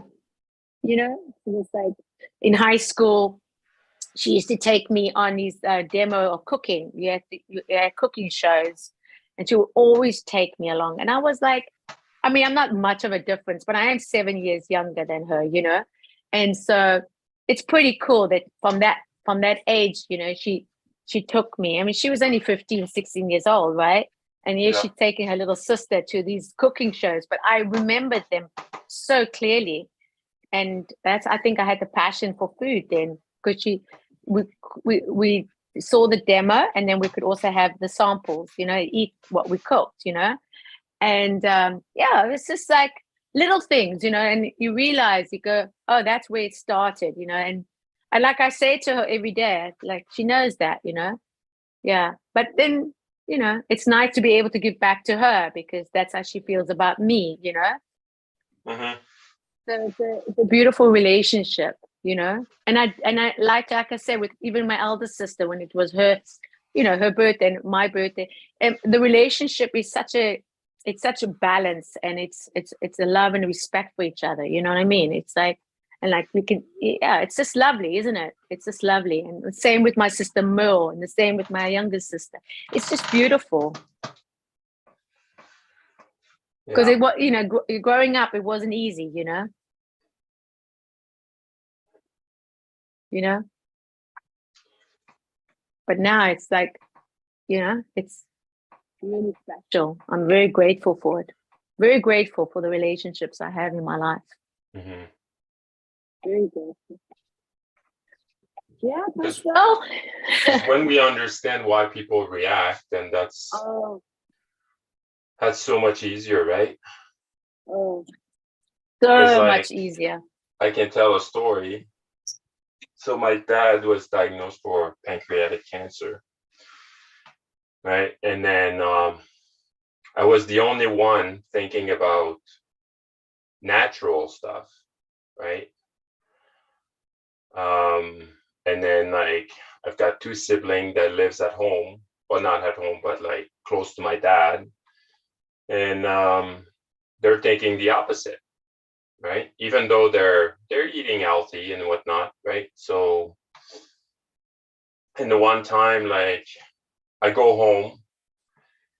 You know, it was like in high school, she used to take me on these demo of cooking. You had cooking shows, and she would always take me along. And I was like, I mean, I'm not much of a difference, but I am 7 years younger than her, you know? And so it's pretty cool that from that age, you know, she took me. I mean, she was only 15, 16 years old, right? And she's taking her little sister to these cooking shows, but I remembered them so clearly. And I think I had the passion for food then, because we saw the demo, and then we could also have the samples, you know, eat what we cooked, you know? And it's just like little things, you know, and you realize, you go, oh, that's where it started, you know. And like I say to her every day, like, she knows that, you know. Yeah. But then, you know, it's nice to be able to give back to her, because that's how she feels about me, you know. So it's a beautiful relationship, you know. And I like I said, with even my elder sister, when it was her, you know, her birthday and my birthday, and the relationship is such a balance, and it's a love and respect for each other, you know what I mean? It's like, and like we can, it's just lovely, isn't it? It's just lovely. And the same with my sister Merle, and the same with my younger sister. It's just beautiful. Because it was, you know, growing up, it wasn't easy, you know. But now it's like, you know, it's really special. I'm very grateful for it. Very grateful for the relationships I have in my life. Very grateful. Yeah, Pascal. When we understand why people react, then that's so much easier, right? Oh, so much easier. I can tell a story. So my dad was diagnosed for pancreatic cancer, right? And then I was the only one thinking about natural stuff, right? And then, like, I've got 2 siblings that lives at home, well, not at home, but like close to my dad. And they're thinking the opposite, right? Even though they're eating healthy and whatnot, right? So, and the one time, like, I go home,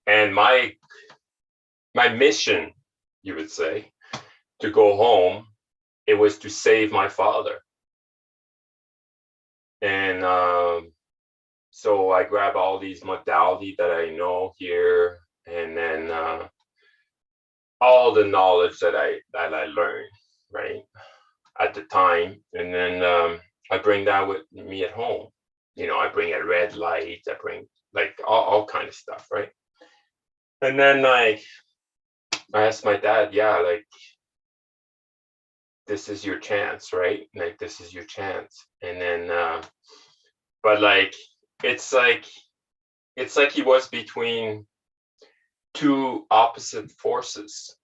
and my mission, you would say, to go home, it was to save my father. And so I grab all these modalities that I know here, and then all the knowledge that I learned, right, at the time, and then I bring that with me at home, I bring a red light, I bring like all kind of stuff, right? And then like I asked my dad, yeah, like this is your chance, right? Like this is your chance. And then but like it's like he was between two opposite forces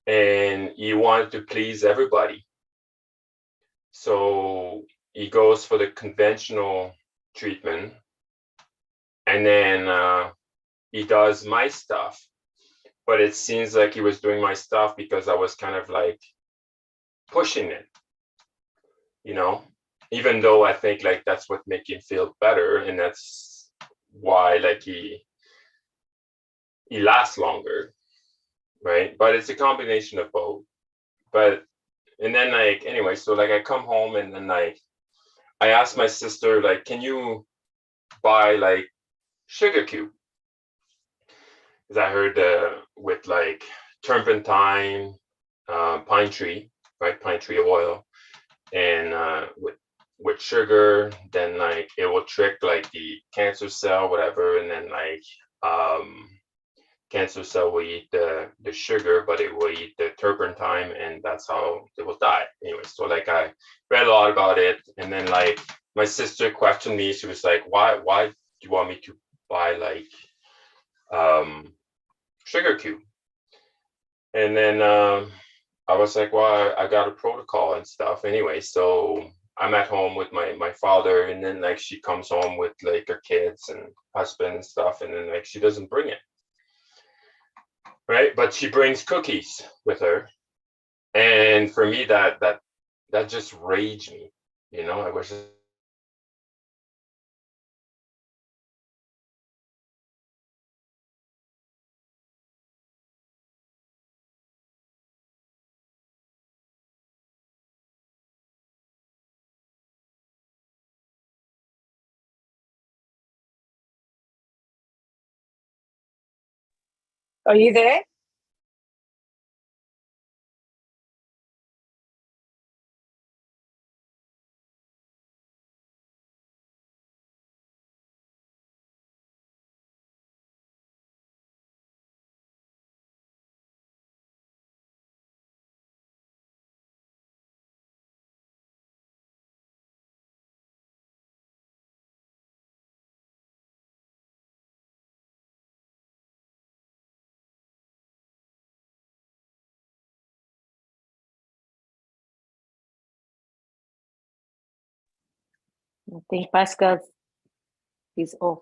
and he wanted to please everybody. So he goes for the conventional treatment and then he does my stuff. But it seems like he was doing my stuff because I was kind of like pushing it, even though I think like that's what make him feel better. And that's why like he lasts longer. Right. But it's a combination of both. But, and then like, anyway, so like I come home and then like, I asked my sister, like, can you buy like sugar cube? Because I heard with like turpentine, pine tree, right? Pine tree oil and with sugar, then like it will trick like the cancer cell, whatever. And then like, cancer cell will eat the sugar, but it will eat the turpentine, and that's how it will die. Anyway, so like I read a lot about it, and then like my sister questioned me. She was like, "Why do you want me to buy like sugar cube?" And then I was like, "Well, I got a protocol and stuff." Anyway, so I'm at home with my father, and then like she comes home with like her kids and husband and stuff, and then like she doesn't bring it. Right, but she brings cookies with her, and for me that just raged me. I was just, Are you there? I think Pascal is off.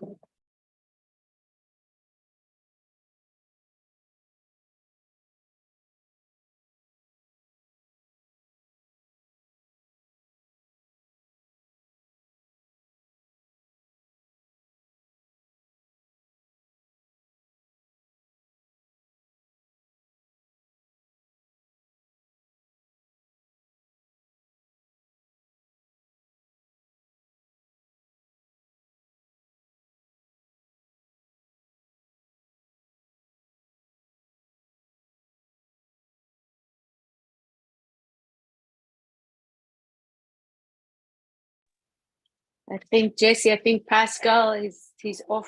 I think Jesse, I think Pascal he's off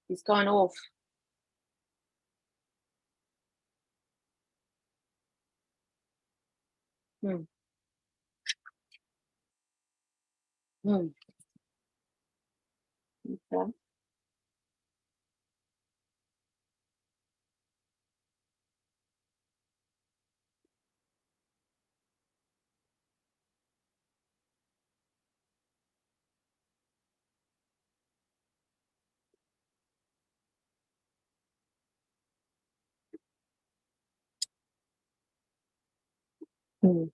he's gone off. Hmm. Hmm. Okay. Hmm.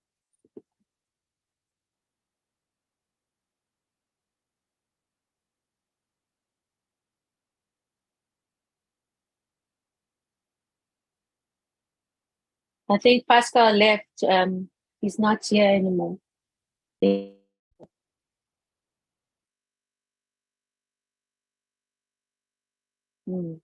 I think Pascal left. He's not here anymore. Hmm.